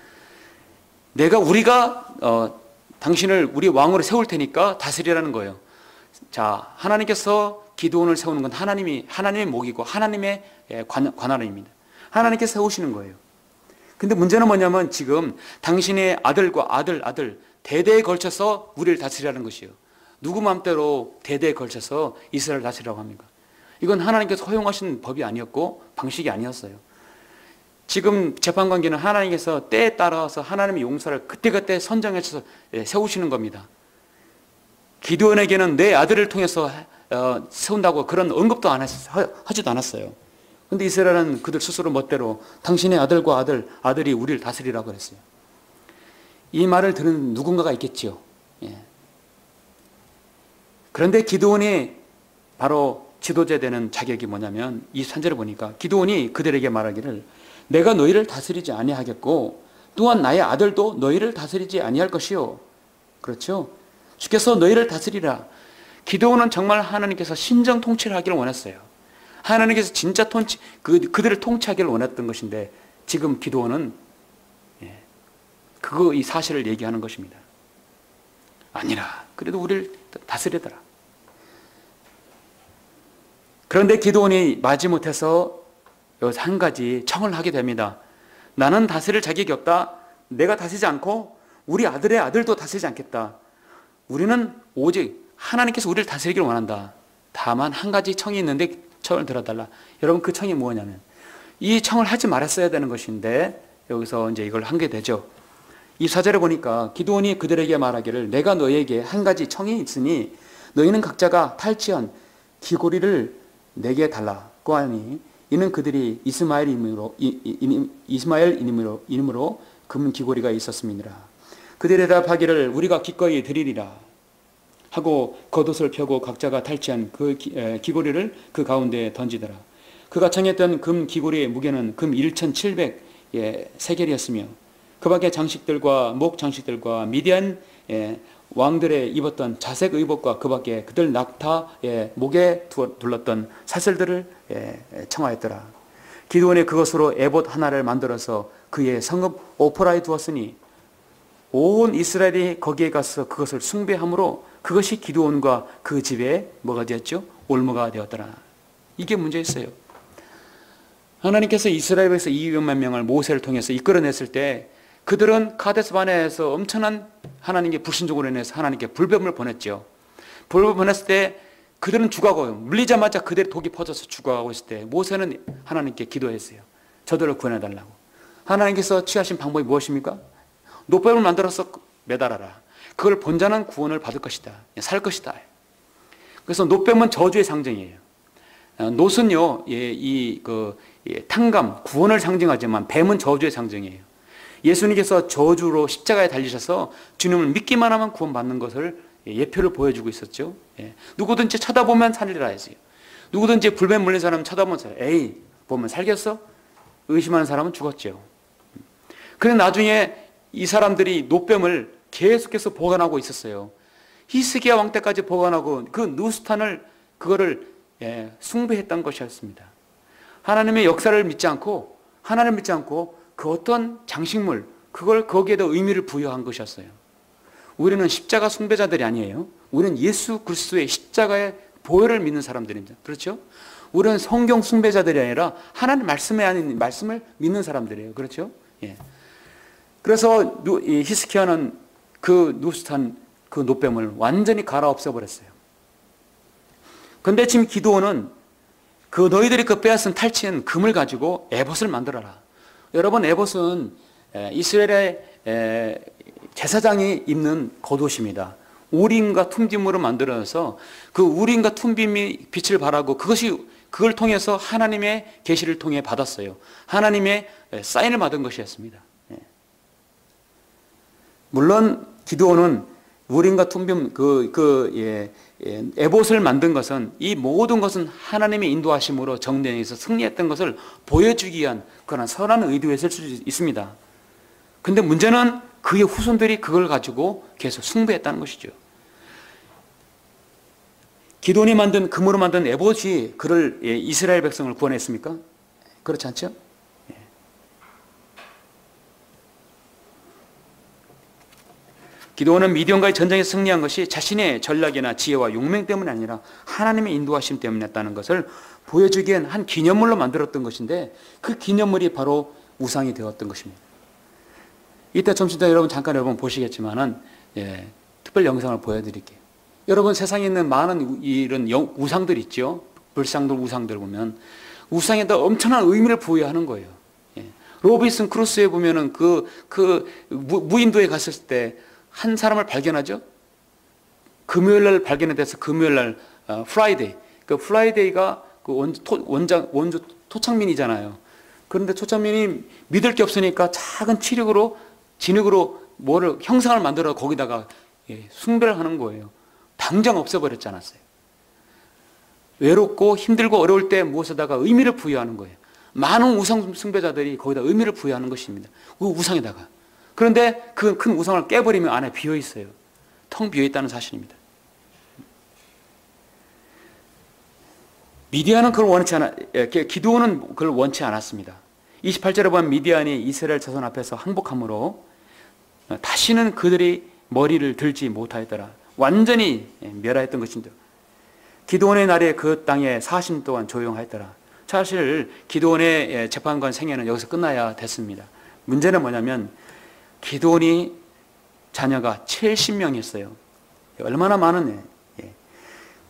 우리가 당신을 우리 왕으로 세울 테니까 다스리라는 거예요. 자, 하나님께서 기드온을 세우는 건 하나님의 목이고 하나님의 관할입니다. 하나님께서 세우시는 거예요. 근데 문제는 뭐냐면 지금 당신의 아들과 아들 대대에 걸쳐서 우리를 다스리라는 것이에요. 누구 마음대로 대대에 걸쳐서 이스라엘을 다스리라고 합니까? 이건 하나님께서 허용하신 법이 아니었고 방식이 아니었어요. 지금 재판관계는 하나님께서 때에 따라서 하나님의 용사를 그때그때 선정해서 세우시는 겁니다. 기드온에게는 내 아들을 통해서 세운다고 그런 언급도 하지도 않았어요. 그런데 이스라엘은 그들 스스로 멋대로 당신의 아들과 아들이 우리를 다스리라고 그랬어요. 이 말을 들은 누군가가 있겠지요. 그런데 기드온이 바로 지도자 되는 자격이 뭐냐면 이 3절을 보니까 기드온이 그들에게 말하기를 내가 너희를 다스리지 아니하겠고 또한 나의 아들도 너희를 다스리지 아니할 것이요. 그렇죠? 주께서 너희를 다스리라. 기드온은 정말 하나님께서 신정 통치를 하기를 원했어요. 하나님께서 진짜 그들을 통치하기를 원했던 것인데 지금 기드온은 이 사실을 얘기하는 것입니다. 아니라 그래도 우리를 다스리더라. 그런데 기드온이 마지못해서 여기서 한 가지 청을 하게 됩니다. 나는 다스릴 자격이 없다. 내가 다스리지 않고 우리 아들의 아들도 다스리지 않겠다. 우리는 오직 하나님께서 우리를 다스리기를 원한다. 다만 한 가지 청이 있는데 청을 들어달라. 여러분 그 청이 뭐냐면 이 청을 하지 말았어야 되는 것인데 여기서 이제 이걸 한 게 되죠. 이 4절에 보니까 기드온이 그들에게 말하기를 내가 너희에게 한 가지 청이 있으니 너희는 각자가 탈취한 귀고리를 내게 달라고 하니 이는 그들이 이스마엘 이름으로 금은 귀고리가 있었음이니라. 그들이 대답하기를 우리가 기꺼이 드리리라 하고 겉옷을 펴고 각자가 탈취한 그 귀고리를 그 가운데에 던지더라. 그가 청했던 금 귀고리의 무게는 금 1,700세겔이었으며 그 밖에 장식들과 목 장식들과 미디안 왕들의 입었던 자색 의복과 그 밖에 그들 낙타의 목에 둘렀던 사슬들을 청하였더라. 기드온이 그것으로 에봇 하나를 만들어서 그의 성읍 오프라에 두었으니 온 이스라엘이 거기에 가서 그것을 숭배함으로 그것이 기드온과 그 집에 뭐가 되었죠? 올무가 되었더라. 이게 문제였어요. 하나님께서 이스라엘에서 200만 명을 모세를 통해서 이끌어냈을 때 그들은 카데스 바네아에서 엄청난 하나님께 불신적으로 인해서 하나님께 불뱀을 보냈죠. 불뱀을 보냈을 때 그들은 죽어가고 물리자마자 그들의 독이 퍼져서 죽어가고 있을 때 모세는 하나님께 기도했어요. 저들을 구원해달라고. 하나님께서 취하신 방법이 무엇입니까? 노뱀을 만들어서 매달아라. 그걸 본 자는 구원을 받을 것이다. 살 것이다. 그래서 노뱀은 저주의 상징이에요. 노은요, 탕감, 구원을 상징하지만 뱀은 저주의 상징이에요. 예수님께서 저주로 십자가에 달리셔서 주님을 믿기만 하면 구원받는 것을 예표를 보여주고 있었죠. 누구든지 쳐다보면 살리라 했어요. 누구든지 불뱀 물린 사람 쳐다보면 살려. 에이, 보면 살겠어? 의심하는 사람은 죽었죠. 그래서 나중에 이 사람들이 노뱀을 계속해서 보관하고 있었어요. 히스기야 왕 때까지 보관하고 그 누스탄을 그거를 숭배했던 것이었습니다. 하나님의 역사를 믿지 않고 하나님을 믿지 않고 그 어떤 장식물 그걸 거기에다 의미를 부여한 것이었어요. 우리는 십자가 숭배자들이 아니에요. 우리는 예수 그리스도의 십자가의 보혈을 믿는 사람들입니다. 그렇죠? 우리는 성경 숭배자들이 아니라 하나님 말씀에 아닌 말씀을 믿는 사람들이에요. 그렇죠? 그래서 히스기야는 그 누스탄 그 노뱀을 완전히 갈아 없애버렸어요. 그런데 지금 기드온은 그 너희들이 그 빼앗은 탈취한 금을 가지고 에봇을 만들어라. 여러분, 에봇은 이스라엘의 제사장이 입는 겉옷입니다. 우림과 툼빔으로 만들어서 그 우림과 툼빔이 빛을 발하고 그것이 그걸 통해서 하나님의 계시를 통해 받았어요. 하나님의 사인을 받은 것이었습니다. 물론 기드온은 우림과 툼빔 에봇을 만든 것은, 이 모든 것은 하나님의 인도하심으로 정대에서 승리했던 것을 보여주기 위한 그런 선한 의도였을 수 있습니다. 근데 문제는 그의 후손들이 그걸 가지고 계속 숭배했다는 것이죠. 기드온이 만든 금으로 만든 에봇이 그를, 이스라엘 백성을 구원했습니까? 그렇지 않죠? 기드온은 미디안과의 전쟁에서 승리한 것이 자신의 전략이나 지혜와 용맹 때문이 아니라 하나님의 인도하심 때문이었다는 것을 보여주기엔 한 기념물로 만들었던 것인데, 그 기념물이 바로 우상이 되었던 것입니다. 이때 좀 이따 여러분 잠깐 보시겠지만은, 특별 영상을 보여드릴게요. 여러분, 세상에 있는 많은 이런 우상들 있죠. 불상들, 우상들 보면 우상에다 엄청난 의미를 부여하는 거예요. 로비슨 크루소에 보면은 무인도에 갔을 때 한 사람을 발견하죠. 금요일 날 발견이 돼서 금요일 날 프라이데이. 그 프라이데이가 그 원조 토착민이잖아요. 그런데 토착민이 믿을 게 없으니까 작은 진흙으로 뭐를 형상을 만들어 거기다가 숭배를 하는 거예요. 당장 없애버렸지 않았어요. 외롭고 힘들고 어려울 때 무엇에다가 의미를 부여하는 거예요. 많은 우상 숭배자들이 거기다 의미를 부여하는 것입니다. 그 우상에다가. 그런데 그 큰 우상을 깨버리면 안에 비어 있어요. 텅 비어 있다는 사실입니다. 미디안은 그걸 원치 기드온은 그걸 원치 않았습니다. 28절에 보면 미디안이 이스라엘 자손 앞에서 항복함으로 다시는 그들이 머리를 들지 못하였더라. 완전히 멸하였던 것인데, 기드온의 날에 그 땅에 40년 동안 조용하였더라. 사실 기드온의 재판관 생애는 여기서 끝나야 됐습니다. 문제는 뭐냐면 기드온이 자녀가 70명이었어요. 얼마나 많은,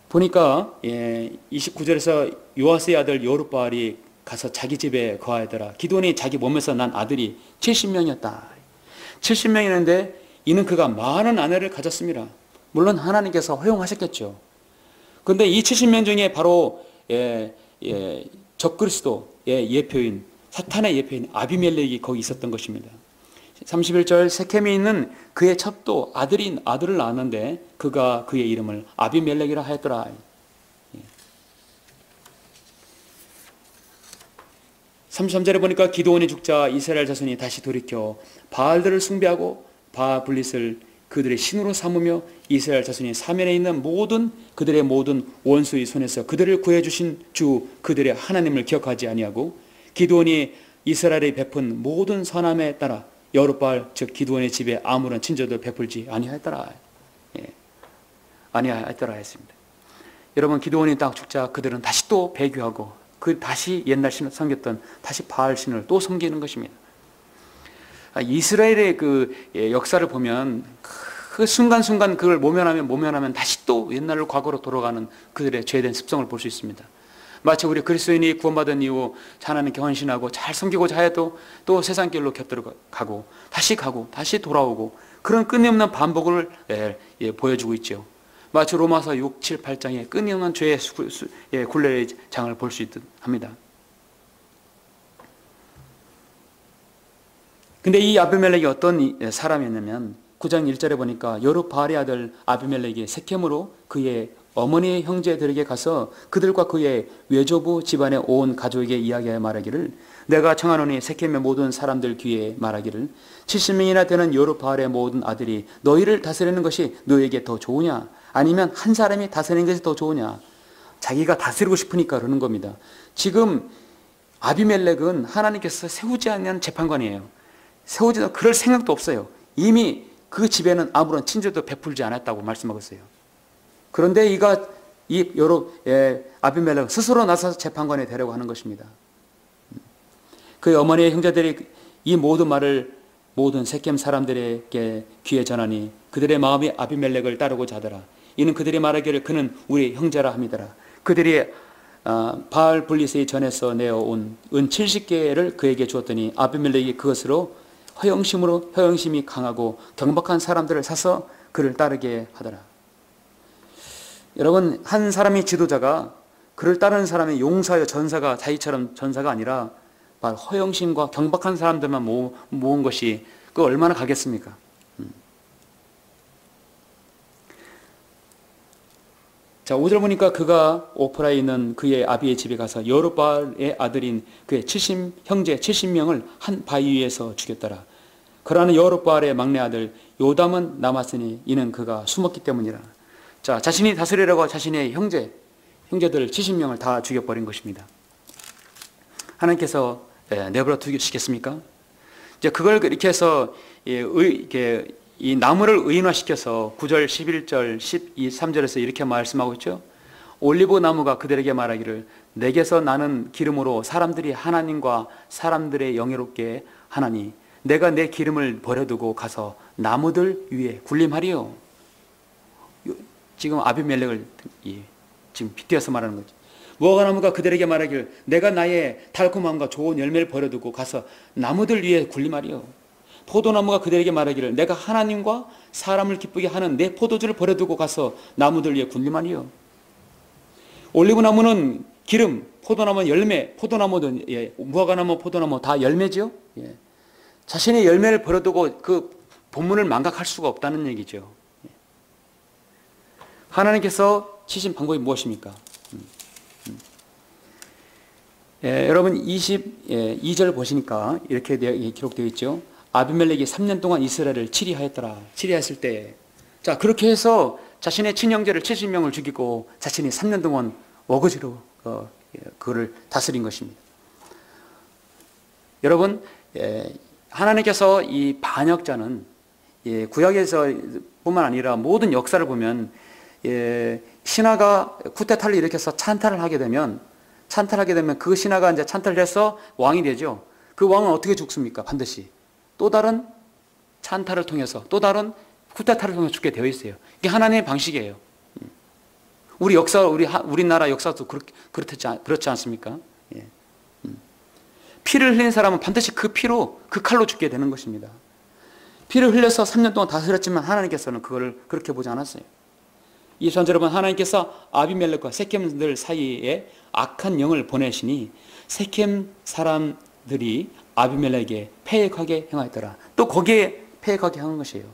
보니까 29절에서 요아스의 아들 여룹바알이 가서 자기 집에 거하더라. 기드온이 자기 몸에서 난 아들이 70명이었다. 70명이었는데 이는 그가 많은 아내를 가졌습니다. 물론 하나님께서 허용하셨겠죠. 그런데 이 70명 중에 바로 적그리스도의 예표인, 사탄의 예표인 아비멜렉이 거기 있었던 것입니다. 31절, 세켐에 있는 그의 첩도 아들을 낳았는데 그가 그의 이름을 아비멜렉이라 하였더라. 33절에 보니까 기드온이 죽자 이스라엘 자손이 다시 돌이켜 바알들을 숭배하고 바알블릿을 그들의 신으로 삼으며 이스라엘 자손이 사면에 있는 그들의 모든 원수의 손에서 그들을 구해주신 주 그들의 하나님을 기억하지 아니하고 기드온이 이스라엘에 베푼 모든 선함에 따라 여룻바알 즉 기드온의 집에 아무런 친절도 베풀지 아니하였더라. 아니하였더라 했습니다. 여러분, 기드온이 딱 죽자 그들은 다시 또 배교하고 다시 옛날 신을 섬겼던 다시 바알 신을 또 섬기는 것입니다. 이스라엘의 그 역사를 보면 그 순간순간 그걸 모면하면 다시 또 옛날로 과거로 돌아가는 그들의 죄된 습성을 볼 수 있습니다. 마치 우리 그리스도인이 구원받은 이후 하나님께 헌신하고 잘 섬기고자 해도 또 세상길로 곁들어가고 다시 돌아오고 그런 끊임없는 반복을 보여주고 있죠. 마치 로마서 6, 7, 8장에 끊임없는 죄의 굴레의 장을 볼 수 있듯 합니다. 근데 이 아비멜렉이 어떤 사람이었냐면 9장 1절에 보니까 여룻바알의 아들 아비멜렉이 세켐으로 그의 어머니의 형제들에게 가서 그들과 그의 외조부 집안의 온 가족에게 이야기하여 말하기를 내가 청하노니 세켐의 모든 사람들 귀에 말하기를 70명이나 되는 여룻바알의 모든 아들이 너희를 다스리는 것이 너에게 더 좋으냐 아니면 한 사람이 다스리는 것이 더 좋으냐. 자기가 다스리고 싶으니까 그러는 겁니다. 지금 아비멜렉은 하나님께서 세우지 않는 재판관이에요. 그럴 생각도 없어요. 이미 그 집에는 아무런 친절도 베풀지 않았다고 말씀하셨어요. 그런데 아비멜렉 스스로 나서서 재판관에 되려고 하는 것입니다. 그 어머니의 형제들이 이 모든 말을 모든 세켐 사람들에게 귀에 전하니 그들의 마음이 아비멜렉을 따르고자 하더라. 이는 그들이 말하기를 그는 우리 형제라 함이더라. 그들이 바알 블릿의 전에서 내어온 은 70개를 그에게 주었더니 아비멜렉이 그것으로 허영심이 강하고 경박한 사람들을 사서 그를 따르게 하더라. 여러분, 한 사람의 지도자가 그를 따르는 사람의 용사여 전사가 다윗처럼 전사가 아니라 바로 허영심과 경박한 사람들만 모은 것이 그 얼마나 가겠습니까? 자, 5절 보니까 그가 오프라에 있는 그의 아비의 집에 가서 여룹바알의 아들인 그의 형제 70명을 한 바위 위에서 죽였더라. 그러나 여룹바알의 막내 아들 요담은 남았으니 이는 그가 숨었기 때문이라. 자, 자신이 다스리려고 자신의 형제들 70명을 다 죽여버린 것입니다. 하나님께서 내버려 두시겠습니까? 이제 그걸 이렇게 해서 이 나무를 의인화시켜서 9절, 11절, 12, 3절에서 이렇게 말씀하고 있죠. 올리브 나무가 그들에게 말하기를 내게서 나는 기름으로 사람들이 하나님과 사람들의 영예롭게 하나니 내가 내 기름을 버려두고 가서 나무들 위에 군림하리요. 지금 아비멜렉을 지금 빗대어서 말하는 거죠. 무화과 나무가 그들에게 말하기를 내가 나의 달콤함과 좋은 열매를 버려두고 가서 나무들 위에 군림하리요. 포도나무가 그들에게 말하기를 내가 하나님과 사람을 기쁘게 하는 내 포도주를 버려두고 가서 나무들 위에 군림하리요. 올리브 나무는 기름, 포도나무는 열매, 포도나무든 무화과나무, 포도나무 다 열매죠. 자신의 열매를 버려두고 그 본문을 망각할 수가 없다는 얘기죠. 하나님께서 치신 방법이 무엇입니까? 여러분 22절 보시니까 이렇게 기록되어 있죠. 아비멜렉이 3년 동안 이스라엘을 치리하였더라. 치리했을 때, 자 그렇게 해서 자신의 친형제를 70명을 죽이고 자신이 3년 동안 어거지로 그를 다스린 것입니다. 여러분, 하나님께서 이 반역자는 구약에서 뿐만 아니라 모든 역사를 보면 신하가 쿠데타를 일으켜서 찬탈을 하게 되면 그 신하가 이제 찬탈을 해서 왕이 되죠. 그 왕은 어떻게 죽습니까? 반드시 또 다른 찬탈을 통해서 또 다른 쿠데타를 통해서 죽게 되어 있어요. 이게 하나님의 방식이에요. 우리나라 역사도 그렇지 않습니까? 피를 흘린 사람은 반드시 그 칼로 죽게 되는 것입니다. 피를 흘려서 3년 동안 다스렸지만 하나님께서는 그걸 그렇게 보지 않았어요. 이 전체 여러분, 하나님께서 아비멜렉과 세겜들 사이에 악한 영을 보내시니 세겜 사람들이 아비멜렉에게 패역하게 행하였더라. 또 거기에 패역하게 한 것이에요.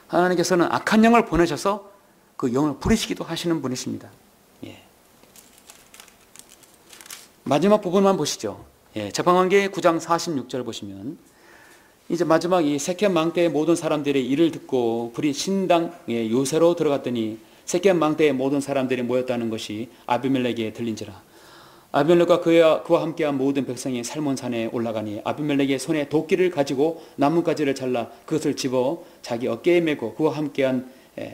하나님께서는 악한 영을 보내셔서 그 영을 부리시기도 하시는 분이십니다. 마지막 부분만 보시죠. 제방관계 9장 46절 보시면 이제 마지막 이 세겜 망대의 모든 사람들의 일을 듣고 불이 신당의 요새로 들어갔더니 세겜 망대의 모든 사람들이 모였다는 것이 아비멜렉에 들린지라. 아비멜렉과 그와 함께한 모든 백성이 살몬산에 올라가니 아비멜렉의 손에 도끼를 가지고 나뭇가지를 잘라 그것을 집어 자기 어깨에 메고 그와 함께한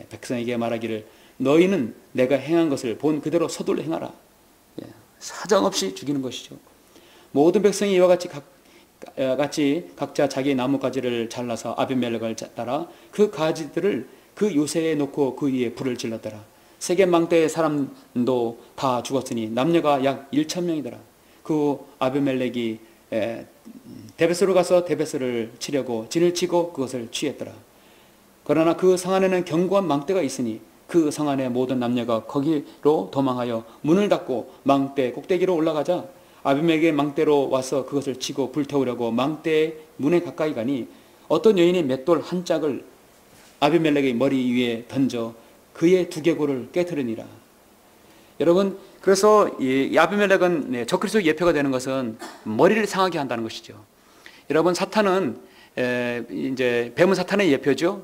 백성에게 말하기를 너희는 내가 행한 것을 본 그대로 서둘러 행하라. 사정없이 죽이는 것이죠. 모든 백성이 이와 같이 각자 자기 나뭇가지를 잘라서 아비멜렉을 따라 그 가지들을 그 요새에 놓고 그 위에 불을 질렀더라. 세겜 망대의 사람도 다 죽었으니 남녀가 약 1,000명이더라. 그 아비멜렉이 데베스로 가서 데베스를 치려고 진을 치고 그것을 취했더라. 그러나 그 성 안에는 견고한 망대가 있으니 그 성 안의 모든 남녀가 거기로 도망하여 문을 닫고 망대 꼭대기로 올라가자 아비멜렉의 망대로 와서 그것을 치고 불태우려고 망대의 문에 가까이 가니 어떤 여인이 맷돌 한 짝을 아비멜렉의 머리 위에 던져 그의 두개골을 깨트리니라. 여러분, 그래서 이 아비멜렉은 적그리스도 예표가 되는 것은 머리를 상하게 한다는 것이죠. 여러분, 사탄은 이제 뱀은 사탄의 예표죠.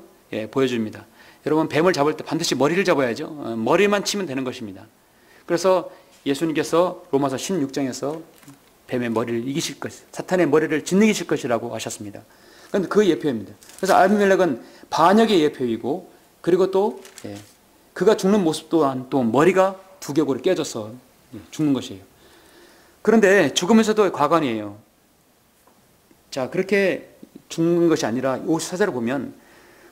보여줍니다. 여러분, 뱀을 잡을 때 반드시 머리를 잡아야죠. 머리만 치면 되는 것입니다. 그래서 예수님께서 로마서 16장에서 뱀의 머리를 이기실 것, 사탄의 머리를 짓이기실 것이라고 하셨습니다. 그런데 그 예표입니다. 그래서 아비멜렉은 반역의 예표이고, 그리고 또 그가 죽는 모습 또한 또 머리가 두개골이 깨져서 죽는 것이에요. 그런데 죽으면서도 과관이에요. 자, 그렇게 죽는 것이 아니라 54절을 보면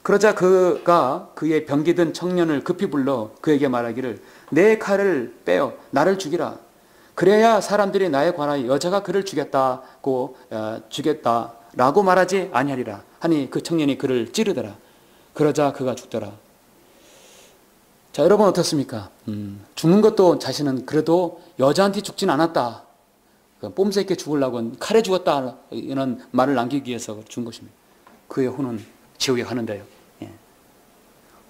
그러자 그가 그의 병기든 청년을 급히 불러 그에게 말하기를 내 칼을 빼어 나를 죽이라. 그래야 사람들이 나에 관하여 여자가 그를 죽였다라고 말하지 아니하리라 하니 그 청년이 그를 찌르더라. 그러자 그가 죽더라. 자, 여러분 어떻습니까? 죽는 것도 자신은 그래도 여자한테 죽진 않았다. 뽐새 있게 죽으려고 칼에 죽었다. 이런 말을 남기기 위해서 죽은 것입니다. 그의 혼은 지옥에 가는데요. 예.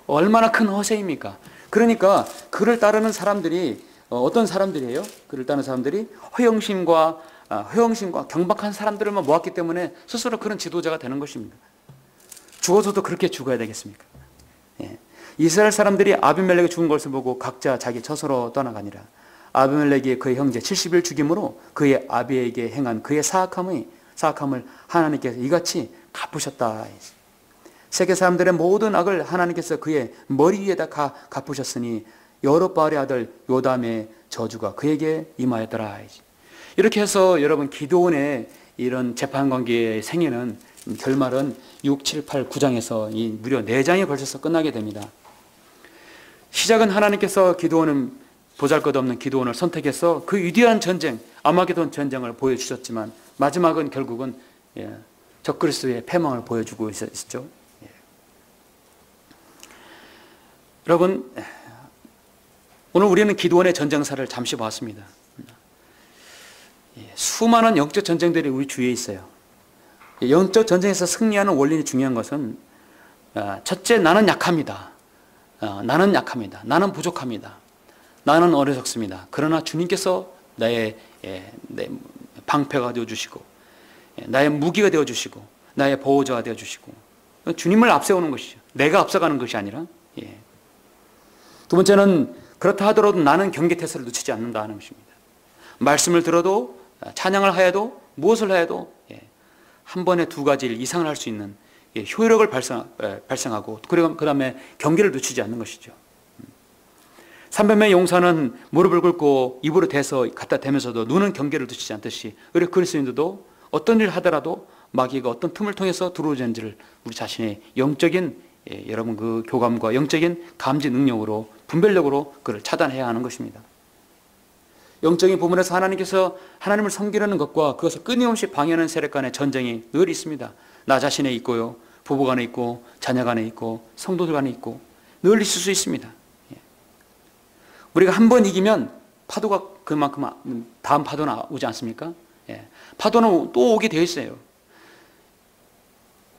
얼마나 큰 허세입니까? 그러니까 그를 따르는 사람들이 어떤 사람들이에요? 그를 따르는 사람들이 허영심과 경박한 사람들만 모았기 때문에 스스로 그런 지도자가 되는 것입니다. 죽어서도 그렇게 죽어야 되겠습니까? 예. 이스라엘 사람들이 아비멜렉이 죽은 것을 보고 각자 자기 처소로 떠나가니라. 아비멜렉이 그의 형제 70일 죽임으로 그의 아비에게 행한 그의 사악함을 하나님께서 이같이 갚으셨다. 세계 사람들의 모든 악을 하나님께서 그의 머리 위에다 갚으셨으니 여롯바알의 아들 요담의 저주가 그에게 임하였더라. 이렇게 해서 여러분 기드온의 이런 재판관계의 생애는 결말은 6, 7, 8, 9장에서 무려 4장에 걸쳐서 끝나게 됩니다. 시작은 하나님께서 기드온은 보잘것없는 기드온을 선택해서 그 위대한 전쟁, 아마게돈 전쟁을 보여주셨지만 마지막은 결국은 적그리스도의 패망을 보여주고 있었죠. 여러분, 오늘 우리는 기드온의 전쟁사를 잠시 봤습니다. 수많은 영적 전쟁들이 우리 주위에 있어요. 영적 전쟁에서 승리하는 원리는 중요한 것은 첫째, 나는 약합니다. 나는 약합니다. 나는 부족합니다. 나는 어리석습니다. 그러나 주님께서 나의 방패가 되어주시고 나의 무기가 되어주시고 나의 보호자가 되어주시고 주님을 앞세우는 것이죠. 내가 앞서가는 것이 아니라. 두 번째는 그렇다 하더라도 나는 경계태세를 놓치지 않는다 하는 것입니다. 말씀을 들어도 찬양을 하여도 무엇을 하여도 한 번에 두 가지 일 이상을 할 수 있는 효력을 발생하고 그 다음에 경계를 놓치지 않는 것이죠. 300명의 용사는 무릎을 꿇고 입으로 대서 갖다 대면서도 눈은 경계를 놓치지 않듯이 우리 그리스도인들도 어떤 일을 하더라도 마귀가 어떤 틈을 통해서 들어오는지를 우리 자신의 영적인 여러분 그 교감과 영적인 감지 능력으로 분별력으로 그를 차단해야 하는 것입니다. 영적인 부분에서 하나님께서 하나님을 섬기려는 것과 그것을 끊임없이 방해하는 세력 간의 전쟁이 늘 있습니다. 나 자신에 있고요, 부부 간에 있고 자녀 간에 있고 성도들 간에 있고 늘 있을 수 있습니다. 우리가 한 번 이기면 파도가 그만큼 다음 파도는 오지 않습니까? 파도는 또 오게 되어 있어요.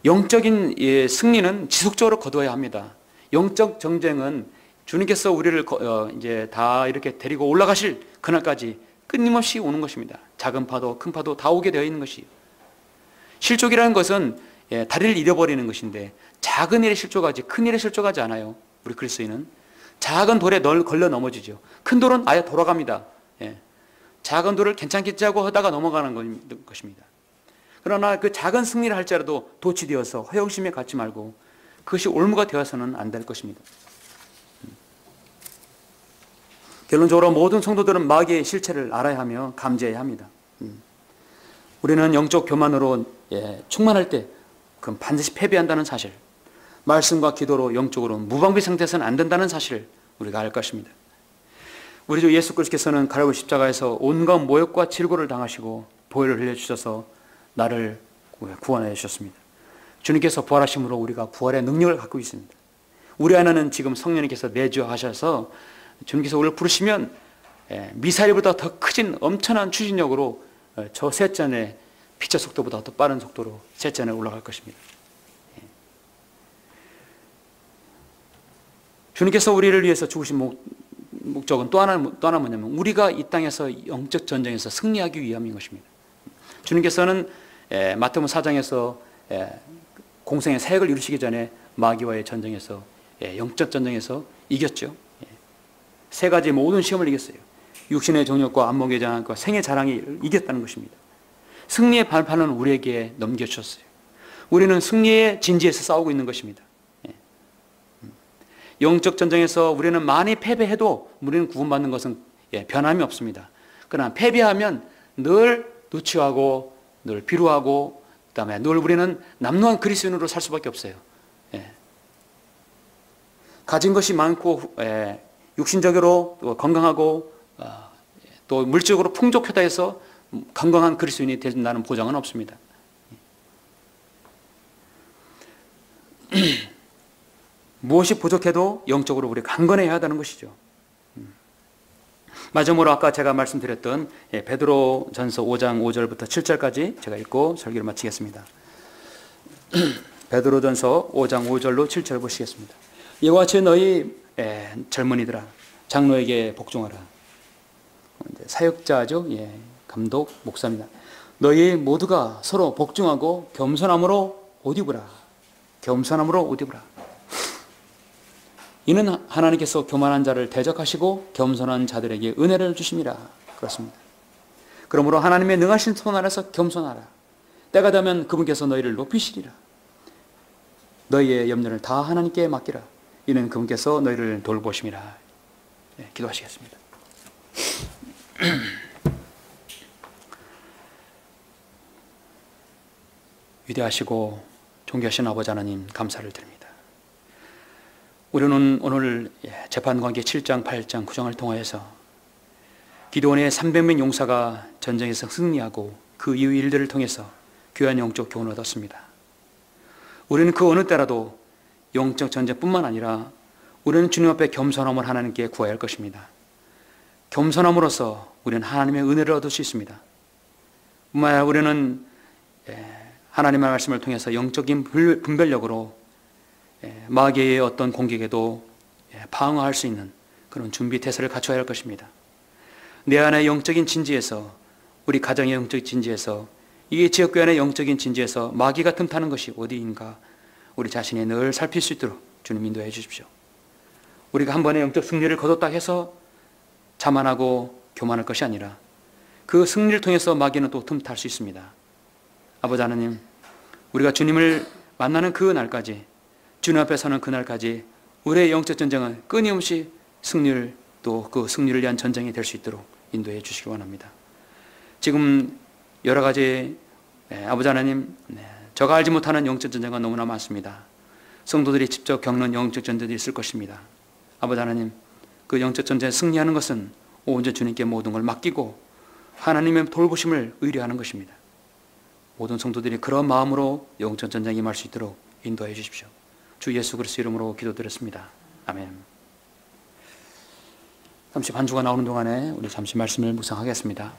영적인 승리는 지속적으로 거두어야 합니다. 영적 전쟁은 주님께서 우리를 이제 다 이렇게 데리고 올라가실 그날까지 끊임없이 오는 것입니다. 작은 파도, 큰 파도 다 오게 되어 있는 것이에요. 실족이라는 것은 다리를 잃어버리는 것인데 작은 일에 실족하지 큰 일에 실족하지 않아요. 우리 그리스도인은 작은 돌에 걸려 넘어지죠. 큰 돌은 아예 돌아갑니다. 작은 돌을 괜찮겠지 하고 하다가 넘어가는 것입니다. 그러나 그 작은 승리를 할지라도 돛이 되어서 허영심에 갖지 말고 그것이 올무가 되어서는 안 될 것입니다. 결론적으로 모든 성도들은 마귀의 실체를 알아야 하며 감지해야 합니다. 우리는 영적 교만으로 충만할 때 그럼 반드시 패배한다는 사실, 말씀과 기도로 영적으로 무방비 상태에서는 안 된다는 사실을 우리가 알 것입니다. 우리 주 예수 그리스도께서는 갈보리 십자가에서 온갖 모욕과 질고를 당하시고 보혈을 흘려주셔서 나를 구원해 주셨습니다. 주님께서 부활하심으로 우리가 부활의 능력을 갖고 있습니다. 우리 안에는 지금 성령님께서 내주하셔서 주님께서 우리를 부르시면 미사일보다 더 크진 엄청난 추진력으로 저 셋전의 빛의 속도보다 더 빠른 속도로 셋전에 올라갈 것입니다. 주님께서 우리를 위해서 죽으신 목적은 또 하나 뭐냐면 우리가 이 땅에서 영적 전쟁에서 승리하기 위함인 것입니다. 주님께서는 마태복음 4장에서 공생의 사역을 이루시기 전에 마귀와의 전쟁에서 영적 전쟁에서 이겼죠. 세 가지 모든 시험을 이겼어요. 육신의 정욕과 안목의 장악과 생의 자랑이 이겼다는 것입니다. 승리의 발판은 우리에게 넘겨주셨어요. 우리는 승리의 진지에서 싸우고 있는 것입니다. 영적 전쟁에서 우리는 많이 패배해도 우리는 구원받는 것은 변함이 없습니다. 그러나 패배하면 늘 누추하고 늘 비루하고 그다음에 늘 우리는 남루한 그리스도인으로 살 수밖에 없어요. 가진 것이 많고 육신적으로 건강하고 또 물질적으로 풍족하다 해서 건강한 그리스도인이 된다는 보장은 없습니다. 무엇이 부족해도 영적으로 우리가 강건해야 한다는 것이죠. 마지막으로 아까 제가 말씀드렸던 베드로전서 5장 5절부터 7절까지 제가 읽고 설교를 마치겠습니다. 베드로전서 5장 5절로 7절 보시겠습니다. 이와 같이 너희 젊은이들아 장로에게 복종하라. 사역자죠. 감독, 목사입니다. 너희 모두가 서로 복종하고 겸손함으로 옷 입으라. 겸손함으로 옷 입으라. 이는 하나님께서 교만한 자를 대적하시고 겸손한 자들에게 은혜를 주심이라. 그렇습니다. 그러므로 하나님의 능하신 손 아래서 겸손하라. 때가 되면 그분께서 너희를 높이시리라. 너희의 염려를 다 하나님께 맡기라. 이는 그분께서 너희를 돌보심이라. 기도하시겠습니다. 위대하시고 존귀하신 아버지 하나님 감사를 드립니다. 우리는 오늘 재판관계 7장, 8장, 9장을 통하여서 기드온의 300명 용사가 전쟁에서 승리하고 그 이후 일들을 통해서 귀한 영적 교훈을 얻었습니다. 우리는 그 어느 때라도 영적 전쟁뿐만 아니라 우리는 주님 앞에 겸손함을 하나님께 구해야 할 것입니다. 겸손함으로써 우리는 하나님의 은혜를 얻을 수 있습니다. 뿐만 아니라 우리는 하나님의 말씀을 통해서 영적인 분별력으로 마귀의 어떤 공격에도 방어할 수 있는 그런 준비 태세를 갖춰야 할 것입니다. 내 안의 영적인 진지에서, 우리 가정의 영적인 진지에서, 이게 지역교회 안의 영적인 진지에서 마귀가 틈타는 것이 어디인가 우리 자신이 늘 살필 수 있도록 주님 인도해 주십시오. 우리가 한 번의 영적 승리를 거뒀다 해서 자만하고 교만할 것이 아니라 그 승리를 통해서 마귀는 또 틈탈 수 있습니다. 아버지 하나님, 우리가 주님을 만나는 그 날까지, 주님 앞에 서는 그날까지 우리의 영적 전쟁은 끊임없이 승리를, 또 그 승리를 위한 전쟁이 될 수 있도록 인도해 주시기 원합니다. 지금 여러 가지 아버지 하나님, 저가 알지 못하는 영적 전쟁은 너무나 많습니다. 성도들이 직접 겪는 영적 전쟁이 있을 것입니다. 아버지 하나님, 그 영적 전쟁에 승리하는 것은 온전히 주님께 모든 걸 맡기고 하나님의 돌보심을 의뢰하는 것입니다. 모든 성도들이 그런 마음으로 영적 전쟁에 임할 수 있도록 인도해 주십시오. 주 예수 그리스도 이름으로 기도드렸습니다. 아멘. 잠시 반주가 나오는 동안에 우리 잠시 말씀을 묵상하겠습니다.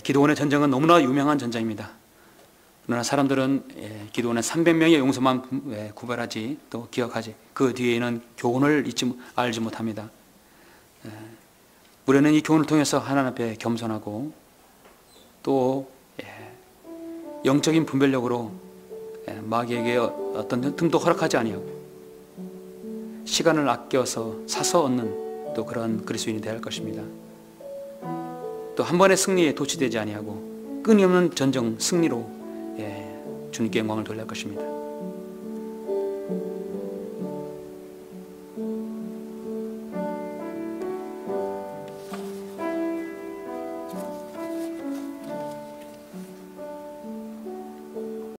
기드온의 전쟁은 너무나 유명한 전쟁입니다. 그러나 사람들은 기드온의 300명의 용사만 구별하지, 또 기억하지, 그 뒤에는 교훈을 알지 못합니다. 우리는 이 교훈을 통해서 하나님 앞에 겸손하고 또 영적인 분별력으로 마귀에게 어떤 틈도 허락하지 아니하고 시간을 아껴서 사서 얻는 또 그런 그리스도인이 되어야 할 것입니다. 또 한 번의 승리에 도취되지 아니하고 끊임없는 전쟁 승리로 주님께 영광을 돌릴 것입니다.